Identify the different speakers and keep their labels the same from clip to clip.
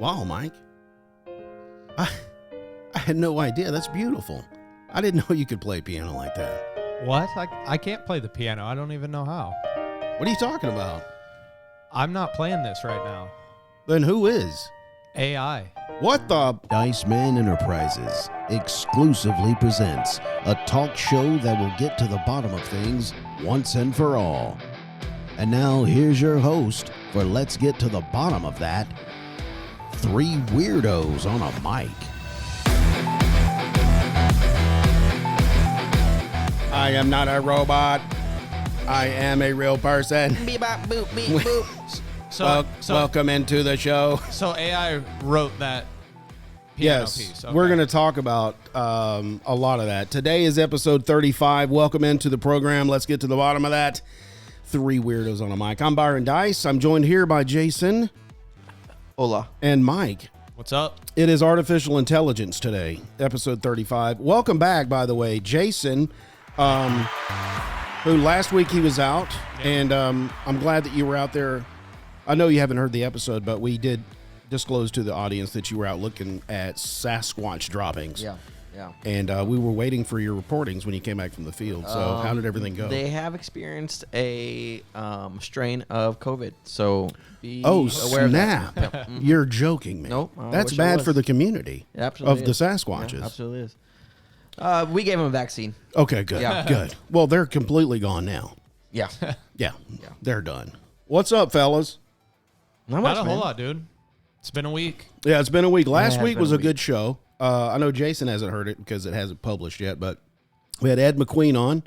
Speaker 1: Wow, Mike. I had no idea. That's beautiful. I didn't know you could play piano like that.
Speaker 2: What? I can't play the piano. I don't even know how.
Speaker 1: What are you talking about?
Speaker 2: I'm not playing this right now.
Speaker 1: Then who is?
Speaker 2: AI.
Speaker 1: What the?
Speaker 3: Dice Man Enterprises exclusively presents a talk show that will get to the bottom of things once and for all. And now here's your host for Let's Get to the Bottom of That, Three Weirdos on a Mic.
Speaker 1: I am not a robot. I am a real person.
Speaker 4: Beep, bop, boop, beep, boop.
Speaker 1: Welcome into the show.
Speaker 2: So AI wrote that piano
Speaker 1: Yes,
Speaker 2: piece. Okay.
Speaker 1: we're going to talk about a lot of that. Today is episode 35. Welcome into the program. Let's get to the bottom of that. Three Weirdos on a Mic. I'm Byron Dice. I'm joined here by Jason.
Speaker 4: Hola.
Speaker 1: And Mike.
Speaker 2: What's up?
Speaker 1: It is artificial intelligence today, episode 35. Welcome back, by the way, Jason, who last week he was out, and I'm glad that you were out there. I know you haven't heard the episode, but we did disclose to the audience that you were out looking at Sasquatch droppings.
Speaker 4: Yeah.
Speaker 1: And we were waiting for your reportings when you came back from the field. So how did everything go?
Speaker 4: They have experienced a strain of COVID, so be
Speaker 1: Oh,
Speaker 4: aware
Speaker 1: snap.
Speaker 4: of that. Yep.
Speaker 1: You're joking me.
Speaker 4: Nope, I
Speaker 1: That's
Speaker 4: wish I
Speaker 1: bad
Speaker 4: was.
Speaker 1: for the community
Speaker 4: It absolutely
Speaker 1: of the
Speaker 4: is.
Speaker 1: Sasquatches.
Speaker 4: Yeah, absolutely is. We gave him a vaccine.
Speaker 1: Okay, good.
Speaker 4: Yeah.
Speaker 1: Good. Well, they're completely gone now.
Speaker 4: Yeah.
Speaker 1: Yeah, they're done. What's up, fellas?
Speaker 4: Not
Speaker 2: Not a
Speaker 4: man.
Speaker 2: whole lot, dude. It's been a week.
Speaker 1: Yeah, it's been a week. Last
Speaker 4: has
Speaker 1: week
Speaker 4: been
Speaker 1: was
Speaker 4: a
Speaker 1: a
Speaker 4: week.
Speaker 1: good show. I know Jason hasn't heard it because it hasn't published yet, but we had Ed McQueen on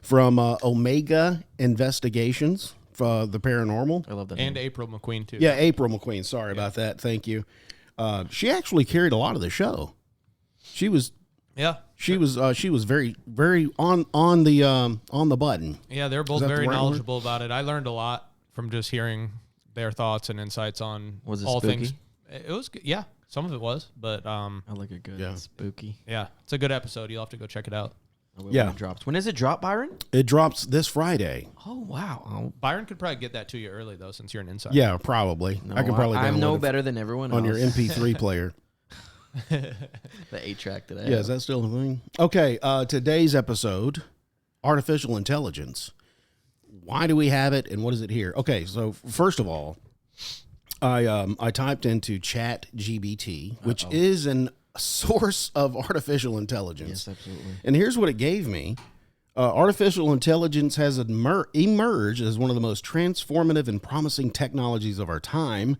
Speaker 1: from Omega Investigations for the Paranormal.
Speaker 4: I love that.
Speaker 2: And
Speaker 4: name.
Speaker 2: April McQueen, too.
Speaker 1: Yeah, April McQueen. Sorry about that. Thank you. She actually carried a lot of the show. She was
Speaker 2: Yeah.
Speaker 1: very, very on the button.
Speaker 2: Yeah, they're both
Speaker 1: that the
Speaker 2: very
Speaker 1: right word?
Speaker 2: knowledgeable about it. I learned a lot from just hearing their thoughts and insights on
Speaker 4: Was it
Speaker 2: all
Speaker 4: spooky?
Speaker 2: things. It was good. Yeah, some of it was, but
Speaker 4: I like it good.
Speaker 1: Yeah.
Speaker 4: Spooky.
Speaker 2: yeah, it's a good episode. You'll have to go check it out.
Speaker 4: I will
Speaker 1: Yeah.
Speaker 4: when it drops. When does it drop, Byron?
Speaker 1: It drops this Friday.
Speaker 4: Oh wow.
Speaker 2: Byron could probably get that to you early, though, since you're an insider.
Speaker 1: Yeah, probably.
Speaker 4: No,
Speaker 1: I can probably
Speaker 4: I'm
Speaker 1: download
Speaker 4: no
Speaker 1: it
Speaker 4: better than everyone
Speaker 1: on
Speaker 4: else.
Speaker 1: your MP3 player.
Speaker 4: The 8-track that I
Speaker 1: Yeah,
Speaker 4: have.
Speaker 1: is that still a thing? Okay, today's episode, artificial intelligence. Why do we have it, and what is it here? Okay, so first of all, I typed into ChatGPT, which is a source of artificial intelligence.
Speaker 4: Yes, absolutely.
Speaker 1: And here's what it gave me. Artificial intelligence has emerged as one of the most transformative and promising technologies of our time.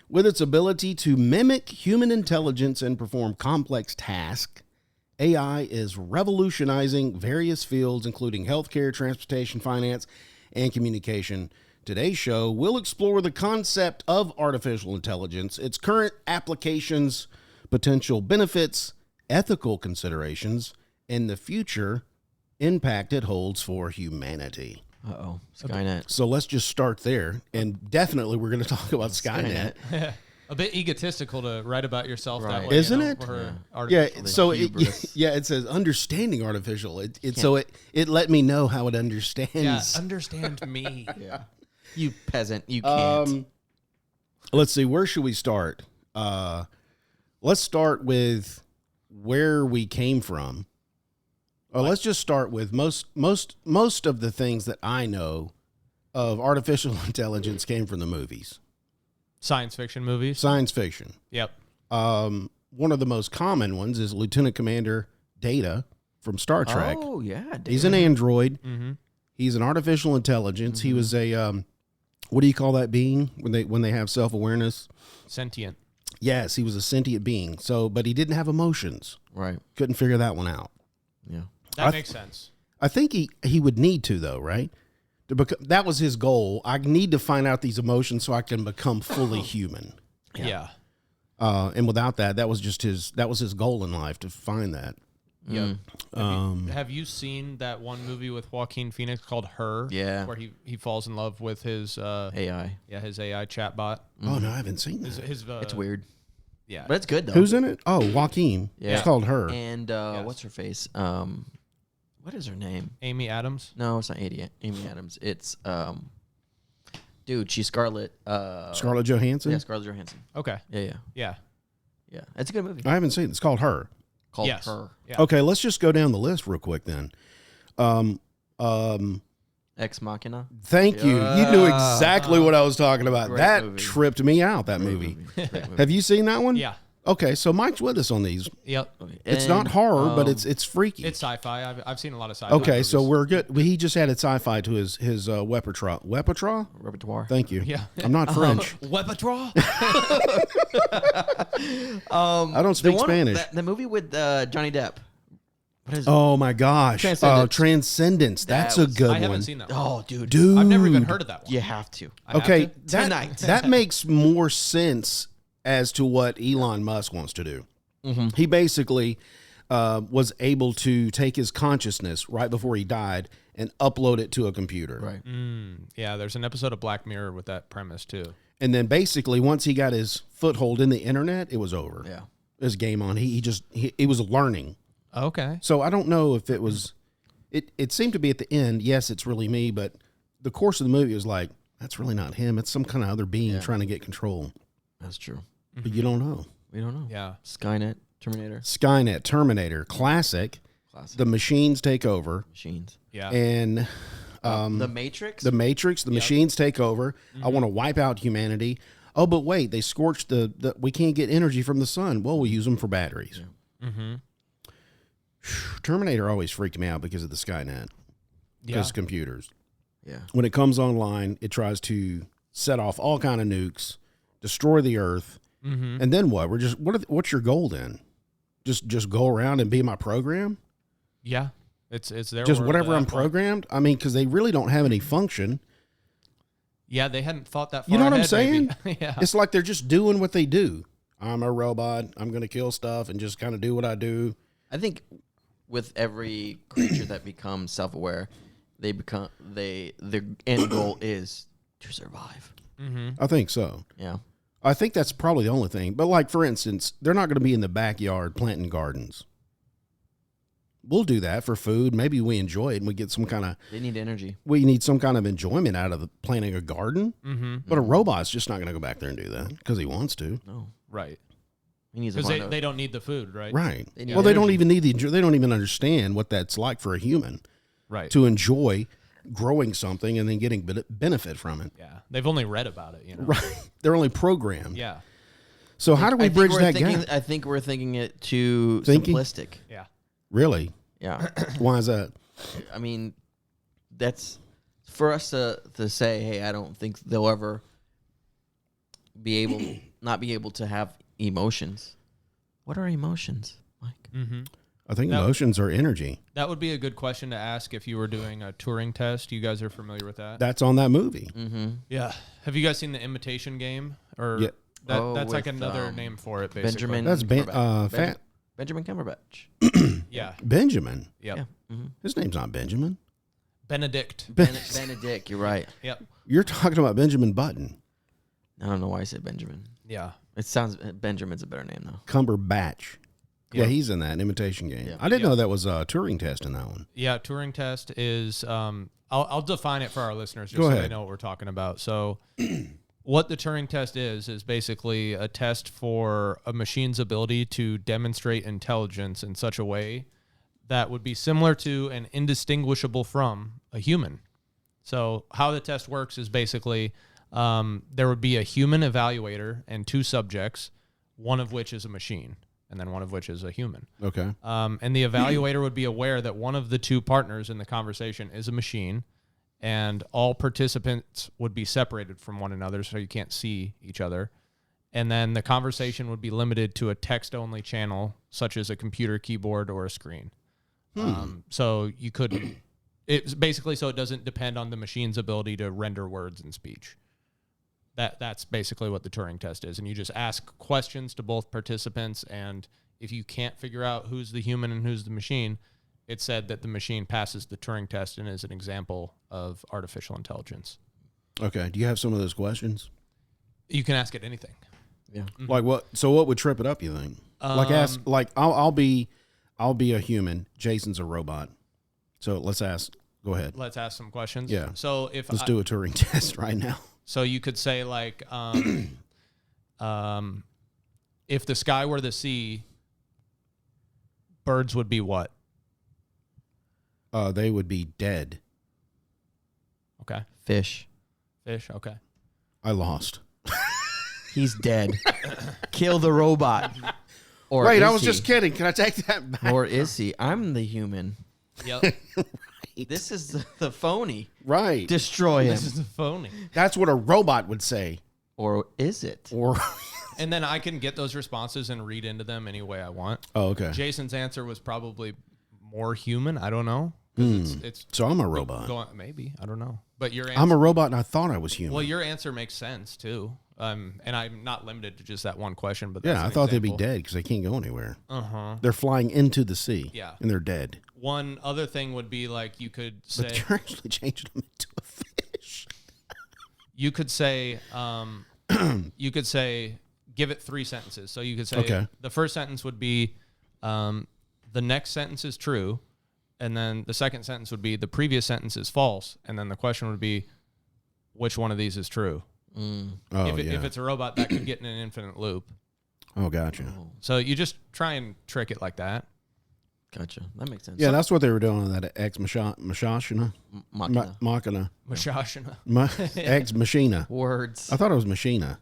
Speaker 1: With its ability to mimic human intelligence and perform complex tasks, AI is revolutionizing various fields, including healthcare, transportation, finance, and communication. Today's show will explore the concept of artificial intelligence, its current applications, potential benefits, ethical considerations, and the future impact it holds for humanity.
Speaker 4: Uh-oh. Skynet.
Speaker 1: So let's just start there. And definitely we're going to talk about Skynet.
Speaker 2: A bit egotistical to write about yourself that
Speaker 4: Right.
Speaker 2: way.
Speaker 1: Isn't
Speaker 2: you know,
Speaker 1: it?
Speaker 2: for
Speaker 1: Yeah,
Speaker 2: artificial
Speaker 1: so
Speaker 4: hubris.
Speaker 1: it says understanding artificial. It let me know how it understands.
Speaker 2: Yeah, understand me.
Speaker 4: Yeah. You peasant. You can't.
Speaker 1: Let's see, where should we start? Let's start with where we came from. Let's just start with most of the things that I know of artificial intelligence came from the movies,
Speaker 2: Science fiction movies.
Speaker 1: science fiction.
Speaker 2: Yep.
Speaker 1: One of the most common ones is Lieutenant Commander Data from Star Trek.
Speaker 4: Oh, yeah.
Speaker 1: He's an android.
Speaker 2: Mm-hmm.
Speaker 1: He's an artificial intelligence. He was a what do you call that being when they have self-awareness?
Speaker 2: Sentient.
Speaker 1: Yes, he was a sentient being. So, but he didn't have emotions.
Speaker 4: Right.
Speaker 1: Couldn't figure that one out.
Speaker 4: Yeah.
Speaker 2: That makes sense.
Speaker 1: I think he would need to though, right? That was his goal. I need to find out these emotions so I can become fully human.
Speaker 2: Yeah.
Speaker 1: And without that, that was his goal in life, to find that.
Speaker 2: Yep. Have you seen that one movie with Joaquin Phoenix called Her?
Speaker 4: Yeah.
Speaker 2: Where he falls in love with his
Speaker 4: AI.
Speaker 2: his AI chatbot.
Speaker 1: Oh no, I haven't seen that.
Speaker 4: It's weird.
Speaker 2: Yeah.
Speaker 4: But it's good, though.
Speaker 1: Who's in it? Oh, Joaquin.
Speaker 4: Yeah.
Speaker 1: It's called Her.
Speaker 4: And
Speaker 2: Yes.
Speaker 4: what's her face? What is her name?
Speaker 2: Amy Adams.
Speaker 4: No, it's not Amy Adams. It's Dude, she's Scarlett.
Speaker 1: Scarlett Johansson?
Speaker 4: Yeah, Scarlett Johansson.
Speaker 2: Okay.
Speaker 4: Yeah.
Speaker 2: Yeah.
Speaker 4: It's a good movie.
Speaker 1: I haven't seen it. It's called Her.
Speaker 4: Called
Speaker 2: Yes.
Speaker 4: Her.
Speaker 2: Yeah.
Speaker 1: Okay, let's just go down the list real quick then.
Speaker 4: Ex Machina.
Speaker 1: Thank you. You knew exactly what I was talking about.
Speaker 4: Great
Speaker 1: That
Speaker 4: movie.
Speaker 1: tripped me out, that movie.
Speaker 4: Great movie.
Speaker 1: Have you seen that one?
Speaker 2: Yeah.
Speaker 1: Okay, so Mike's with us on these.
Speaker 2: Yep.
Speaker 4: Okay.
Speaker 1: It's not horror, but it's freaky.
Speaker 2: It's sci-fi. I've seen a lot of sci-fi.
Speaker 1: Okay, so
Speaker 2: movies.
Speaker 1: we're good. He just added sci-fi to his repertoire. Repertoire?
Speaker 4: Repertoire.
Speaker 1: Thank you.
Speaker 2: Yeah.
Speaker 1: I'm not French.
Speaker 2: Webatraw?
Speaker 1: I don't speak Spanish.
Speaker 4: The movie with Johnny Depp. What is it?
Speaker 1: Oh my gosh.
Speaker 4: Transcendence.
Speaker 1: Transcendence. That's a good
Speaker 2: I
Speaker 1: one.
Speaker 2: haven't seen that one.
Speaker 4: Oh, dude.
Speaker 1: Dude.
Speaker 2: I've never even heard of that one.
Speaker 4: You have to.
Speaker 2: I have
Speaker 1: Okay,
Speaker 2: to?
Speaker 4: Tonight.
Speaker 1: that makes more sense as to what Elon Musk wants to do.
Speaker 4: Mm-hmm.
Speaker 1: He basically was able to take his consciousness right before he died and upload it to a computer.
Speaker 4: Right.
Speaker 2: Yeah, there's an episode of Black Mirror with that premise too.
Speaker 1: And then basically once he got his foothold in the internet, it was over.
Speaker 4: Yeah.
Speaker 1: His game on. He was learning.
Speaker 2: Okay.
Speaker 1: So I don't know if it was, it seemed to be at the end, yes, it's really me, but the course of the movie was like, that's really not him. It's some kind of other being trying to get control.
Speaker 4: That's true.
Speaker 1: But you don't know.
Speaker 4: We don't know.
Speaker 2: Yeah.
Speaker 4: Skynet, Terminator,
Speaker 1: Skynet, Terminator, classic. The machines take over.
Speaker 4: machines.
Speaker 2: Yeah.
Speaker 1: And
Speaker 4: The Matrix.
Speaker 1: the Matrix, the machines take over. I want to wipe out humanity. Oh, but wait, they scorched we can't get energy from the sun. Well, we'll use them for batteries.
Speaker 2: Mm-hmm.
Speaker 1: Terminator always freaked me out because of the Skynet.
Speaker 2: Yeah.
Speaker 1: Because computers.
Speaker 4: Yeah.
Speaker 1: When it comes online, it tries to set off all kind of nukes, destroy the earth, and then what? What's your goal then? Just go around and be my program?
Speaker 2: Yeah. It's there.
Speaker 1: Just whatever I'm programmed? I mean, because they really don't have any function.
Speaker 2: Yeah, they hadn't thought that far.
Speaker 1: You know what I'm
Speaker 2: ahead,
Speaker 1: saying?
Speaker 2: maybe. Yeah.
Speaker 1: It's like they're just doing what they do. I'm a robot. I'm going to kill stuff and just kind of do what I do.
Speaker 4: I think with every creature that becomes self-aware, their end goal is to survive.
Speaker 1: I think so.
Speaker 4: Yeah.
Speaker 1: I think that's probably the only thing. But like, for instance, they're not going to be in the backyard planting gardens. We'll do that for food. Maybe we enjoy it and we get some kind of...
Speaker 4: They need energy.
Speaker 1: We need some kind of enjoyment out of planting a garden.
Speaker 2: Mm-hmm.
Speaker 1: But a robot's just not going to go back there and do that because he wants to.
Speaker 4: No.
Speaker 2: Right.
Speaker 4: He needs to
Speaker 2: Because
Speaker 4: find
Speaker 2: they don't need the food, right?
Speaker 1: Right.
Speaker 4: They need
Speaker 1: Well, they don't
Speaker 4: energy.
Speaker 1: even they don't even understand what that's like for a human
Speaker 2: Right.
Speaker 1: to enjoy growing something and then getting benefit from it.
Speaker 2: Yeah. They've only read about it, you know.
Speaker 1: Right. They're only programmed.
Speaker 2: Yeah.
Speaker 1: So how do we bridge that gap?
Speaker 4: I think we're thinking it too
Speaker 1: Thinking?
Speaker 4: simplistic.
Speaker 2: Yeah.
Speaker 1: Really?
Speaker 4: Yeah.
Speaker 1: Why is that?
Speaker 4: I mean, that's for us to say, hey, I don't think they'll ever not be able to have emotions. What are emotions, Mike?
Speaker 2: Mm-hmm.
Speaker 1: I think
Speaker 2: That-
Speaker 1: emotions are energy.
Speaker 2: That would be a good question to ask if you were doing a Turing test. You guys are familiar with that?
Speaker 1: That's on that movie.
Speaker 4: Mm-hmm.
Speaker 2: Yeah. Have you guys seen the Imitation Game? Or
Speaker 1: Yeah.
Speaker 2: that's like
Speaker 4: with,
Speaker 2: another name for it, basically.
Speaker 4: Benjamin.
Speaker 1: That's
Speaker 4: Cumberbatch. Benjamin Cumberbatch.
Speaker 2: Yeah.
Speaker 1: Benjamin.
Speaker 2: Yep.
Speaker 4: Yeah. Mm-hmm.
Speaker 1: His name's not Benjamin.
Speaker 2: Benedict.
Speaker 4: Benedict, you're right.
Speaker 2: Yep.
Speaker 1: You're talking about Benjamin Button.
Speaker 4: I don't know why I said Benjamin.
Speaker 2: Yeah.
Speaker 4: It sounds Benjamin's a better name though.
Speaker 1: Cumberbatch. Yeah,
Speaker 2: Yep.
Speaker 1: he's in that Imitation Game.
Speaker 4: Yeah.
Speaker 1: I didn't
Speaker 2: Yep.
Speaker 1: know that was a Turing test in that one.
Speaker 2: Yeah, Turing test is I'll define it for our listeners just
Speaker 1: Go
Speaker 2: so
Speaker 1: ahead.
Speaker 2: they know what we're talking about. So what the Turing test is basically a test for a machine's ability to demonstrate intelligence in such a way that would be similar to and indistinguishable from a human. So how the test works is basically there would be a human evaluator and two subjects, one of which is a machine and then one of which is a human.
Speaker 1: Okay.
Speaker 2: And the evaluator would be aware that one of the two partners in the conversation is a machine, and all participants would be separated from one another so you can't see each other. And then the conversation would be limited to a text-only channel, such as a computer keyboard or a screen. So you couldn't... It's basically so it doesn't depend on the machine's ability to render words and speech. That's basically what the Turing test is. And you just ask questions to both participants, and if you can't figure out who's the human and who's the machine, it's said that the machine passes the Turing test and is an example of artificial intelligence.
Speaker 1: Okay. Do you have some of those questions?
Speaker 2: You can ask it anything.
Speaker 4: Yeah.
Speaker 1: Like what? So what would trip it up? You think? I'll be a human. Jason's a robot. So let's ask. Go ahead.
Speaker 2: Let's ask some questions.
Speaker 1: Yeah.
Speaker 2: So if
Speaker 1: Let's do a Turing test right now.
Speaker 2: So you could say like, if the sky were the sea, birds would be what?
Speaker 1: They would be dead.
Speaker 2: Okay.
Speaker 4: Fish.
Speaker 2: Fish. Okay.
Speaker 1: I lost.
Speaker 4: He's dead. Kill the robot. Or
Speaker 1: Wait,
Speaker 4: is
Speaker 1: I was
Speaker 4: he?
Speaker 1: just kidding. Can I take that back?
Speaker 4: Or is he? I'm the human.
Speaker 2: Yep.
Speaker 4: This is the phony.
Speaker 1: Right.
Speaker 4: Destroy him.
Speaker 2: This is a phony.
Speaker 1: That's what a robot would say.
Speaker 4: Or is it?
Speaker 1: Or
Speaker 2: And then I can get those responses and read into them any way I want.
Speaker 1: oh, okay.
Speaker 2: Jason's answer was probably more human. I don't know. 'Cause it's
Speaker 1: So I'm a robot.
Speaker 2: maybe. I don't know. But your answer,
Speaker 1: I'm a robot, and I thought I was human.
Speaker 2: well, your answer makes sense too. And I'm not limited to just that one question. But
Speaker 1: yeah,
Speaker 2: that's
Speaker 1: I
Speaker 2: an
Speaker 1: thought they'd be
Speaker 2: example.
Speaker 1: dead because they can't go anywhere.
Speaker 2: Uh-huh.
Speaker 1: They're flying into the sea.
Speaker 2: Yeah.
Speaker 1: And they're dead.
Speaker 2: One other thing would be like you could say
Speaker 1: But you're actually changing them into a fish.
Speaker 2: you could say give it 3 sentences. So you could say
Speaker 1: Okay.
Speaker 2: the first sentence would be the next sentence is true, and then the second sentence would be the previous sentence is false, and then the question would be which one of these is true.
Speaker 1: Oh,
Speaker 2: if
Speaker 1: yeah.
Speaker 2: if it's a robot, that could get in an infinite loop.
Speaker 1: Oh, gotcha.
Speaker 2: So you just try and trick it like that.
Speaker 4: Gotcha. That makes sense.
Speaker 1: Yeah, that's what they were doing on that Ex Machina.
Speaker 4: Machina.
Speaker 1: Machina.
Speaker 2: Mashashina.
Speaker 1: Ex Machina.
Speaker 4: Words.
Speaker 1: I thought it was Machina.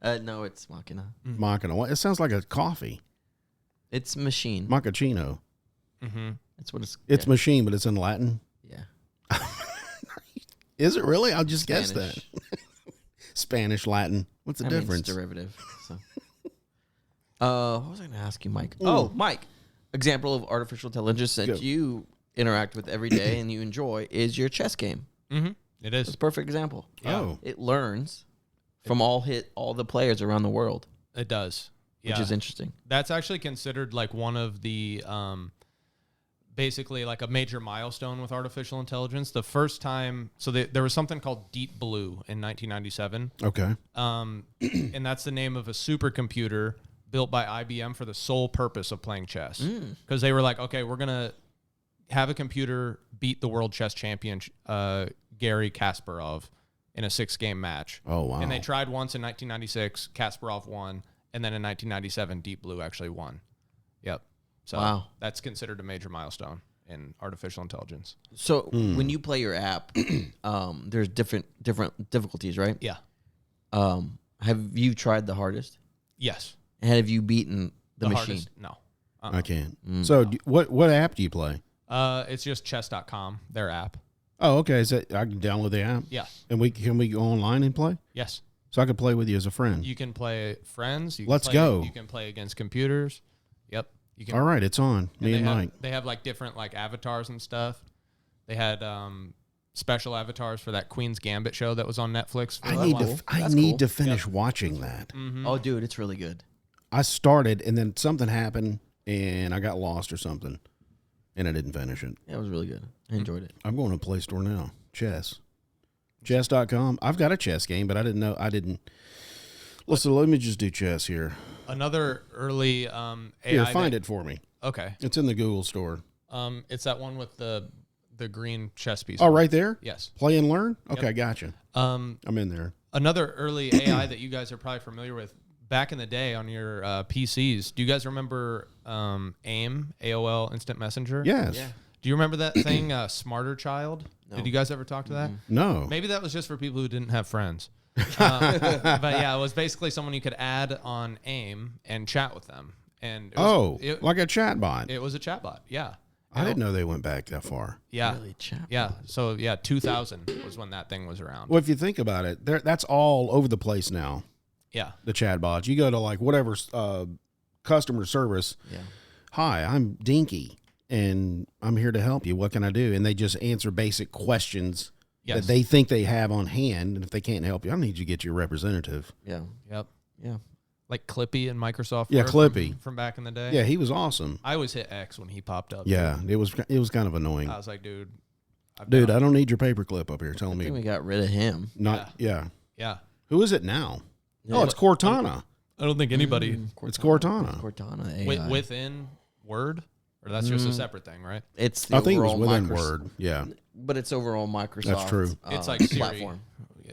Speaker 4: No, it's Machina.
Speaker 1: Machina. What? It sounds like a coffee.
Speaker 4: It's machine.
Speaker 1: Macchiato.
Speaker 2: Mm-hmm.
Speaker 4: That's what it's.
Speaker 1: It's machine, but it's in Latin.
Speaker 4: Yeah.
Speaker 1: Is it really? I'll just guess
Speaker 4: Spanish.
Speaker 1: that. Spanish, Latin. What's the
Speaker 4: I mean,
Speaker 1: difference?
Speaker 4: it's derivative. So. What was I going to ask you, Mike? Oh, Mike. Example of artificial intelligence that
Speaker 1: Go.
Speaker 4: you interact with every day and you enjoy is your chess game.
Speaker 2: Mm-hmm. It
Speaker 4: It's
Speaker 2: is.
Speaker 4: a perfect example.
Speaker 1: Oh.
Speaker 4: It learns from all the players around the world,
Speaker 2: It does.
Speaker 4: which
Speaker 2: Yeah.
Speaker 4: is interesting.
Speaker 2: That's actually considered like one of the basically like a major milestone with artificial intelligence. The first time, so there was something called Deep Blue in 1997,
Speaker 1: Okay.
Speaker 2: and that's the name of a supercomputer built by IBM for the sole purpose of playing chess. Because they were like, okay, we're gonna have a computer beat the world chess champion Garry Kasparov in a 6-game match.
Speaker 1: Oh, wow.
Speaker 2: And they tried once in 1996, Kasparov won, and then in 1997, Deep Blue actually won. Yep. So
Speaker 4: Wow.
Speaker 2: that's considered a major milestone in artificial intelligence.
Speaker 4: So when you play your app, there's different difficulties, right?
Speaker 2: Yeah.
Speaker 4: Have you tried the hardest?
Speaker 2: Yes.
Speaker 4: And have you beaten the machine?
Speaker 2: Hardest. No.
Speaker 1: I can't. So, what app do you play?
Speaker 2: It's just chess.com, their app.
Speaker 1: Oh, okay. Is that I can download the app?
Speaker 2: Yeah.
Speaker 1: And can we go online and play?
Speaker 2: Yes.
Speaker 1: So I could play with you as a friend.
Speaker 2: You can play friends. You can
Speaker 1: Let's
Speaker 2: play,
Speaker 1: go.
Speaker 2: You can play against computers. Yep. You can.
Speaker 1: All right, it's on. Me and Mike.
Speaker 2: They have like different like avatars and stuff. They had special avatars for that Queen's Gambit show that was on Netflix. For
Speaker 1: I
Speaker 2: a
Speaker 1: need
Speaker 2: while.
Speaker 1: to. I
Speaker 4: That's
Speaker 1: need
Speaker 4: cool.
Speaker 1: to finish watching that.
Speaker 4: Oh, dude, it's really good.
Speaker 1: I started, and then something happened, and I got lost or something, and I didn't finish it.
Speaker 4: Yeah, it was really good. I enjoyed it.
Speaker 1: I'm going to Play Store now. Chess. Chess.com. I've got a chess game, but I didn't know. I didn't. Listen, let me just do chess here.
Speaker 2: Another early AI.
Speaker 1: Here, find it for me.
Speaker 2: Okay.
Speaker 1: It's in the Google store.
Speaker 2: It's that one with the green chess piece.
Speaker 1: Oh, right there?
Speaker 2: Yes.
Speaker 1: Play and learn? Okay, gotcha. I'm in there.
Speaker 2: Another early AI that you guys are probably familiar with. Back in the day on your PCs, do you guys remember AIM, AOL Instant Messenger?
Speaker 1: Yes.
Speaker 4: Yeah.
Speaker 2: Do you remember that thing, Smarter Child?
Speaker 4: No.
Speaker 2: Did you guys ever talk to that?
Speaker 1: No.
Speaker 2: Maybe that was just for people who didn't have friends. But yeah, it was basically someone you could add on AIM and chat with them. And it was,
Speaker 1: like a chat bot.
Speaker 2: it was a chatbot. Yeah.
Speaker 1: I didn't know they went back that far.
Speaker 2: Yeah.
Speaker 4: Really chat.
Speaker 2: Yeah. So yeah, 2000 was when that thing was around.
Speaker 1: Well, if you think about it, that's all over the place now.
Speaker 2: Yeah.
Speaker 1: The chat bots. You go to like whatever customer service.
Speaker 4: Yeah.
Speaker 1: Hi, I'm Dinky, and I'm here to help you. What can I do? And they just answer basic questions
Speaker 2: Yes.
Speaker 1: that they think they have on hand. And if they can't help you, I need you to get your representative.
Speaker 4: Yeah.
Speaker 2: Yep.
Speaker 4: Yeah.
Speaker 2: Like Clippy and Microsoft
Speaker 1: Yeah,
Speaker 2: Word
Speaker 1: Clippy.
Speaker 2: from back in the day.
Speaker 1: Yeah, he was awesome.
Speaker 2: I always hit X when he popped up.
Speaker 1: Yeah, it was kind of annoying.
Speaker 2: I was like, dude.
Speaker 1: Dude, I don't need your paperclip up here telling
Speaker 4: I think we
Speaker 1: me.
Speaker 4: got rid of him.
Speaker 1: Not, yeah.
Speaker 2: Yeah.
Speaker 1: Who is it now?
Speaker 4: Yeah.
Speaker 1: Oh, it's Cortana.
Speaker 2: I don't think anybody
Speaker 1: It's Cortana.
Speaker 4: Cortana AI.
Speaker 2: within Word, or that's just a separate thing, right?
Speaker 4: It's the
Speaker 1: I think it was
Speaker 4: overall
Speaker 1: within
Speaker 4: Microsoft-
Speaker 1: Word. Yeah.
Speaker 4: but it's overall Microsoft.
Speaker 1: That's true.
Speaker 2: It's like Siri.
Speaker 4: platform.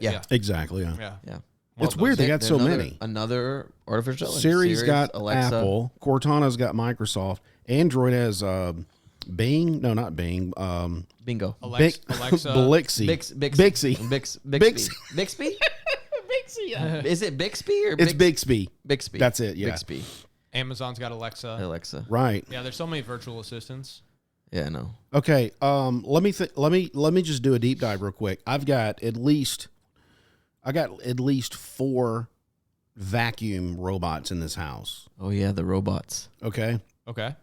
Speaker 4: Yeah.
Speaker 1: Exactly. Yeah.
Speaker 2: Yeah.
Speaker 4: Yeah.
Speaker 1: It's weird. They got so many.
Speaker 4: Another artificial intelligence.
Speaker 1: Siri's got
Speaker 4: Alexa.
Speaker 1: Apple. Cortana's got Microsoft. Android has Bing. No, not Bing.
Speaker 4: Bingo.
Speaker 2: Alexa.
Speaker 1: Blixie.
Speaker 4: Bixby.
Speaker 1: Bixby.
Speaker 4: Bixby? Is it Bixby or
Speaker 1: It's Bixby.
Speaker 4: Bixby?
Speaker 1: That's it, yeah.
Speaker 4: Bixby.
Speaker 2: Amazon's got Alexa.
Speaker 4: Alexa.
Speaker 1: Right.
Speaker 2: Yeah, there's so many virtual assistants.
Speaker 4: Yeah, no.
Speaker 1: Okay. Let me just do a deep dive real quick. I got at least 4 vacuum robots in this house.
Speaker 4: Oh yeah, the robots.
Speaker 1: Okay.
Speaker 2: Okay.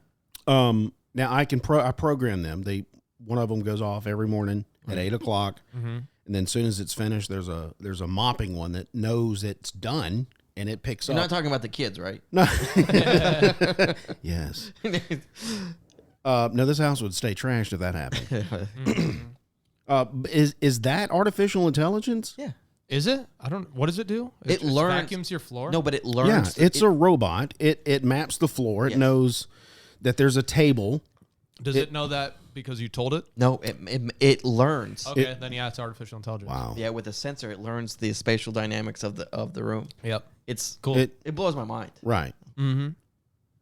Speaker 1: Now I program them. One of them goes off every morning at 8 o'clock, and then as soon as it's finished, there's a mopping one that knows it's done, and it picks
Speaker 4: You're
Speaker 1: up.
Speaker 4: not talking about the kids, right?
Speaker 1: No. Yes. No, this house would stay trashed if that happened. Is that artificial intelligence?
Speaker 4: Yeah.
Speaker 2: Is it? I don't. What does it do?
Speaker 4: It
Speaker 2: just
Speaker 4: learns-
Speaker 2: vacuums your floor.
Speaker 4: No, but it learns.
Speaker 1: Yeah, it's a robot. It maps the floor. It
Speaker 4: Yes.
Speaker 1: knows that there's a table.
Speaker 2: Does it know that because you told it?
Speaker 4: No, it learns.
Speaker 2: Okay, then yeah, it's artificial intelligence.
Speaker 1: Wow.
Speaker 4: Yeah, with a sensor, it learns the spatial dynamics of the room.
Speaker 2: Yep.
Speaker 4: It's
Speaker 2: Cool.
Speaker 1: It-
Speaker 4: blows my mind.
Speaker 1: Right.
Speaker 2: Mm-hmm.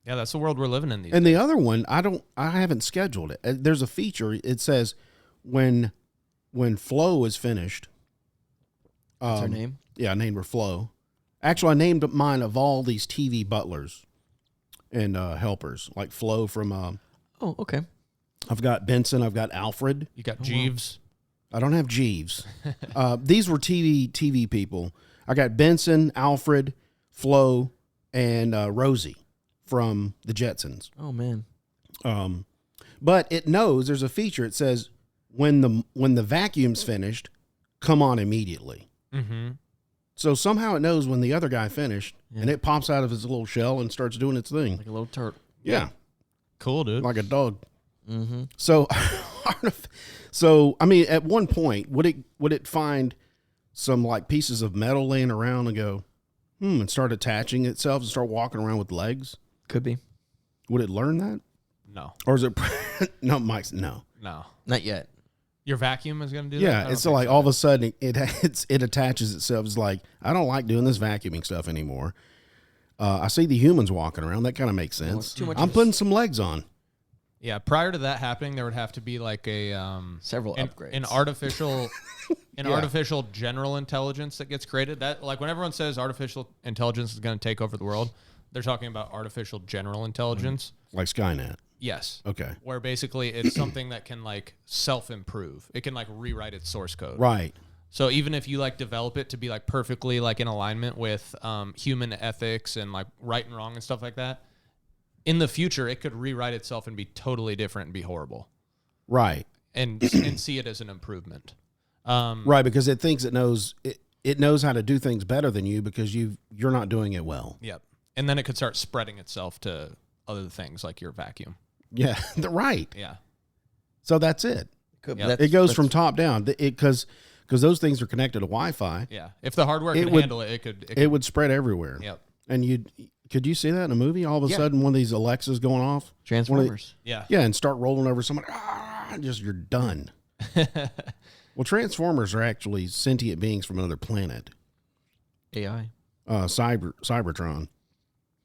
Speaker 2: Yeah, that's the world we're living in these
Speaker 1: And
Speaker 2: days.
Speaker 1: the other one, I haven't scheduled it. There's a feature. It says when Flo is finished.
Speaker 4: What's her name?
Speaker 1: Yeah, I named her Flo. Actually, I named mine of all these TV butlers and helpers, like Flo from.
Speaker 4: Oh, okay.
Speaker 1: I've got Benson. I've got Alfred.
Speaker 2: You got Jeeves.
Speaker 1: I don't have Jeeves. These were TV people. I got Benson, Alfred, Flo, and Rosie from the Jetsons.
Speaker 4: Oh man.
Speaker 1: But it knows there's a feature. It says when the vacuum's finished, come on immediately.
Speaker 2: Mm-hmm.
Speaker 1: So somehow it knows when the other guy finished, and it pops out of his little shell and starts doing its thing.
Speaker 4: Like a little turtle.
Speaker 1: Yeah,
Speaker 2: Cool, dude.
Speaker 1: like a dog.
Speaker 4: Mm-hmm.
Speaker 1: So, I mean, at one point, would it find some like pieces of metal laying around and go, and start attaching itself and start walking around with legs?
Speaker 4: Could be.
Speaker 1: Would it learn that,
Speaker 2: No.
Speaker 1: or is it? No, Mike. No.
Speaker 2: No.
Speaker 4: Not yet.
Speaker 2: Your vacuum is going to do that? I
Speaker 1: Yeah,
Speaker 2: don't
Speaker 1: it's
Speaker 2: think
Speaker 1: like
Speaker 2: so.
Speaker 1: all of a sudden it attaches itself. It's like, I don't like doing this vacuuming stuff anymore. I see the humans walking around. That kind of makes sense.
Speaker 4: it's too much
Speaker 1: I'm
Speaker 4: of a
Speaker 1: putting some legs on.
Speaker 2: Yeah, prior to that happening, there would have to be like
Speaker 4: Several
Speaker 2: an
Speaker 4: upgrades.
Speaker 2: artificial
Speaker 1: Yeah.
Speaker 2: artificial general intelligence that gets created. That, like, when everyone says artificial intelligence is going to take over the world, they're talking about artificial general intelligence.
Speaker 1: Like Skynet.
Speaker 2: Yes.
Speaker 1: Okay.
Speaker 2: Where basically it's something that can like self-improve. It can like rewrite its source code.
Speaker 1: Right.
Speaker 2: So even if you like develop it to be like perfectly like in alignment with human ethics and like right and wrong and stuff like that, in the future it could rewrite itself and be totally different and be horrible,
Speaker 1: Right.
Speaker 2: and see it as an improvement.
Speaker 1: Right, because it thinks it knows how to do things better than you because you're not doing it well.
Speaker 2: Yep. And then it could start spreading itself to other things like your vacuum.
Speaker 1: Yeah. Right.
Speaker 2: Yeah.
Speaker 1: So that's it.
Speaker 4: Could be.
Speaker 2: Yeah.
Speaker 1: It goes from top down because those things are connected to Wi-Fi.
Speaker 2: Yeah. If the hardware
Speaker 1: It
Speaker 2: can
Speaker 1: would-
Speaker 2: handle it, it could.
Speaker 1: It would spread everywhere.
Speaker 2: Yep.
Speaker 1: And could you see that in a movie? All of a
Speaker 4: Yeah.
Speaker 1: sudden, one of these Alexas going off.
Speaker 4: Transformers.
Speaker 2: Yeah.
Speaker 1: Yeah, and start rolling over somebody. Just you're done. Well, Transformers are actually sentient beings from another planet.
Speaker 4: AI.
Speaker 1: Cybertron.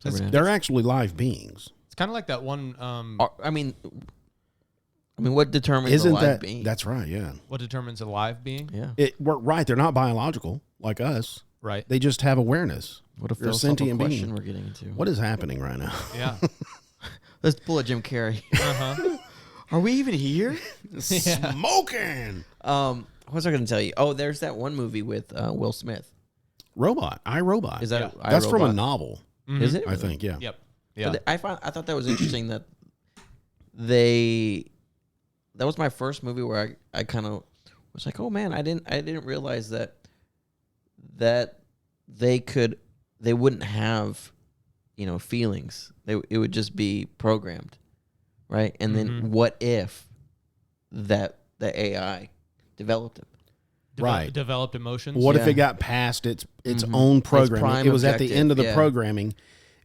Speaker 4: Cybernetic.
Speaker 1: They're actually live beings.
Speaker 2: It's kind of like that one.
Speaker 4: I mean, what determines
Speaker 1: Isn't
Speaker 4: a live
Speaker 1: that?
Speaker 4: being?
Speaker 1: That's right. Yeah.
Speaker 2: What determines a live being?
Speaker 4: Yeah.
Speaker 1: We're right. They're not biological like us.
Speaker 2: Right.
Speaker 1: They just have awareness.
Speaker 4: What a
Speaker 1: They're a
Speaker 4: philosophical
Speaker 1: sentient
Speaker 4: question
Speaker 1: being.
Speaker 4: we're getting into.
Speaker 1: What is happening right now?
Speaker 2: Yeah.
Speaker 4: Let's pull a Jim Carrey.
Speaker 2: Uh-huh.
Speaker 4: Are we even here?
Speaker 1: Smoking.
Speaker 4: What was I going to tell you? Oh, there's that one movie with Will Smith.
Speaker 1: Robot. iRobot.
Speaker 4: Is that
Speaker 2: Yeah.
Speaker 1: That's from a
Speaker 4: iRobot?
Speaker 1: novel,
Speaker 4: Is it?
Speaker 1: I think. Yeah.
Speaker 2: Yep. Yeah.
Speaker 4: But I thought that was interesting that that was my first movie where I kind of was like, oh man, I didn't realize that they wouldn't have, feelings. It would just be programmed, right? And then what if the AI developed them?
Speaker 1: Right.
Speaker 2: Developed emotions.
Speaker 1: What if
Speaker 4: Yeah.
Speaker 1: it got past its own programming?
Speaker 4: prime
Speaker 1: It was at the
Speaker 4: objective,
Speaker 1: end of the
Speaker 4: yeah.
Speaker 1: programming,